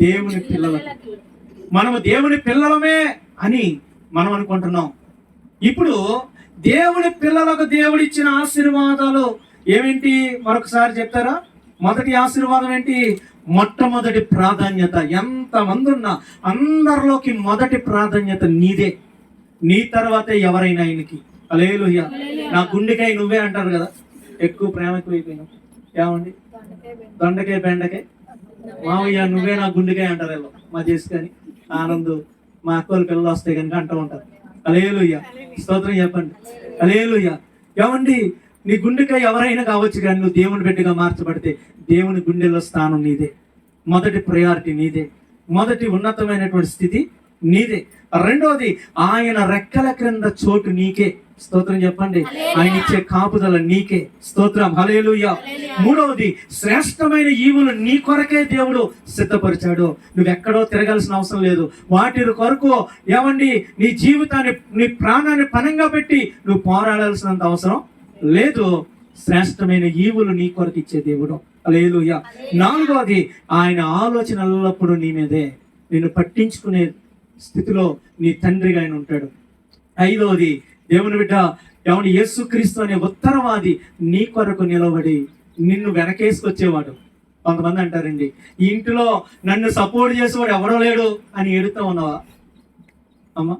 దేవుని పిల్లలకు. మనము దేవుని పిల్లలమే అని మనం అనుకుంటున్నాం. ఇప్పుడు దేవుని పిల్లలకు దేవుడు ఇచ్చిన ఆశీర్వాదాలు ఏమిటి? మరొకసారి చెప్తారా? మొదటి ఆశీర్వాదం ఏంటి? మొట్టమొదటి ప్రాధాన్యత. ఎంతమంది ఉన్నా అందరిలోకి మొదటి ప్రాధాన్యత నీదే. నీ తర్వాతే ఎవరైనా ఆయనకి. హల్లెలూయా. నా గుండెకాయ నువ్వే అంటారు కదా, ఎక్కువ ప్రేమ ఎక్కువైపోయినావు. ఏమండి, దొండకాయ బెండకాయ మావయ్య నువ్వే నా గుండెకాయ అంటారు. ఎలా మా చేసి కానీ ఆనంద్, మా అక్కల పిల్లలు వస్తాయి కనుక అంటూ ఉంటారు. హల్లెలూయా. స్తోత్రం చెప్పండి. హల్లెలూయా. ఏమండి, నీ గుండెకాయ ఎవరైనా కావచ్చు, కానీ నువ్వు దేవుని బిడ్డగా మార్చబడితే దేవుని గుండెలో స్థానం నీదే. మొదటి ప్రయారిటీ నీదే. మొదటి ఉన్నతమైనటువంటి స్థితి నీదే. రెండోది, ఆయన రెక్కల క్రింద చోటు నీకే. స్తోత్రం చెప్పండి. ఆయన ఇచ్చే కాపుదల నీకే. స్తోత్రం. హల్లెలూయా. మూడవది, శ్రేష్టమైన ఈవులు నీ కొరకే దేవుడు సిద్ధపరిచాడు. నువ్వెక్కడో తిరగాల్సిన అవసరం లేదు. వాటి కొరకు ఏమండి, నీ జీవితాన్ని, నీ ప్రాణాన్ని పణంగా పెట్టి నువ్వు పోరాడాల్సినంత అవసరం లేదు. శ్రేష్టమైన ఈవులు నీ కొరకు ఇచ్చే దేవుడు. హల్లెలూయా. నాలుగవది, ఆయన ఆలోచన ఎల్లప్పుడూ నీ మీదే. నిన్ను పట్టించుకునే స్థితిలో నీ తండ్రిగా ఆయన ఉంటాడు. ఐదవది, దేవుని బిడ్డ ఏమని, యేసుక్రీస్తు అనే ఉత్తరవాది నీ కొరకు నిలబడి నిన్ను వెనకేసుకొచ్చేవాడు. కొంతమంది అంటారండి, ఈ ఇంటిలో నన్ను సపోర్ట్ చేసేవాడు ఎవడో లేడు అని ఏడుతూ ఉన్నావా? అమ్మ,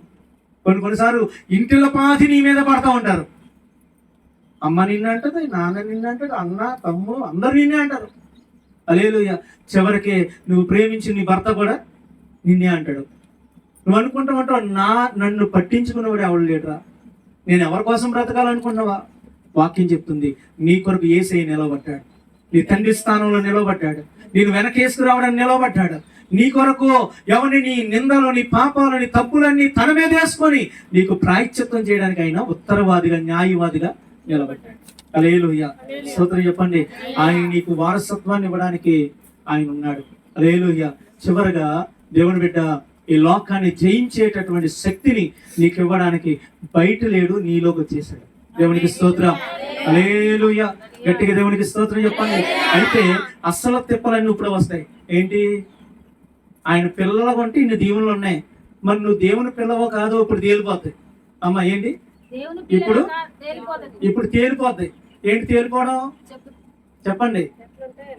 కొన్నిసార్లు ఇంటిలో పాతి నీ మీద పడతా ఉంటారు. అమ్మ నిన్ను అంటది, నాన్న నిన్ను అంటాడు, అన్న తమ్ముడు అందరు నిన్నే అంటారు. హల్లెలూయా. చివరికి నువ్వు ప్రేమించి నీ భర్త కూడా నిన్నే అంటాడు. నువ్వు అనుకుంటావు నన్ను పట్టించుకున్నవాడు ఎవడు లేడురా, నేను ఎవరి కోసం బ్రతకాలనుకున్నావా? వాక్యం చెప్తుంది, నీ కొరకు యేసయ్య నిలబడ్డాడు. నీ తండ్రి స్థానంలో నిలబడ్డాడు. నేను వెనకేసుకురావడానికి నిలబడ్డాడు. నీ కొరకు ఎవరిని, నీ నిందలు, నీ పాపాలు, నీ తప్పులన్నీ తన మీద వేసుకొని నీకు ప్రాయశ్చిత్తం చేయడానికి ఆయన ఉత్తరవాదిగా, న్యాయవాదిగా నిలబడ్డాడు. హల్లెలూయా. స్తోత్రం చెప్పండి. ఆయన నీకు వారసత్వాన్ని ఇవ్వడానికి ఆయన ఉన్నాడు. హల్లెలూయా. చివరగా దేవుని బిడ్డ, ఈ లోకాన్ని జయించేటటువంటి శక్తిని నీకు ఇవ్వడానికి బయట లేడు, నీలోకి వచ్చేసాడు. దేవునికి స్తోత్రం. హల్లెలూయా. గట్టిగా దేవునికి స్తోత్రం చెప్పండి. అయితే అస్సలు తిప్పలన్నీ ఇప్పుడు వస్తాయి. ఏంటి? ఆయన పిల్లల వంటి ఇన్ని దీవులు ఉన్నాయి. మరి నువ్వు దేవుని పిల్లవో కాదో ఇప్పుడు తేలిపోతాయి. అమ్మ, ఏంటి ఇప్పుడు తేలిపోతాయి. ఏంటి తేలిపోవడం? చెప్పండి.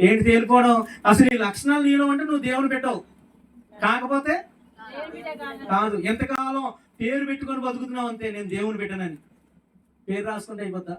ఏంటి తేలిపోవడం? అసలు ఈ లక్షణాలు నీలో అంటే నువ్వు దేవుని పెట్టావు, కాకపోతే కాదు. ఎంతకాలం పేరు పెట్టుకొని బతుకుతున్నావు అంతే, నేను దేవుని పెట్టానని పేరు రాసుకుంటే అయిపోద్దా?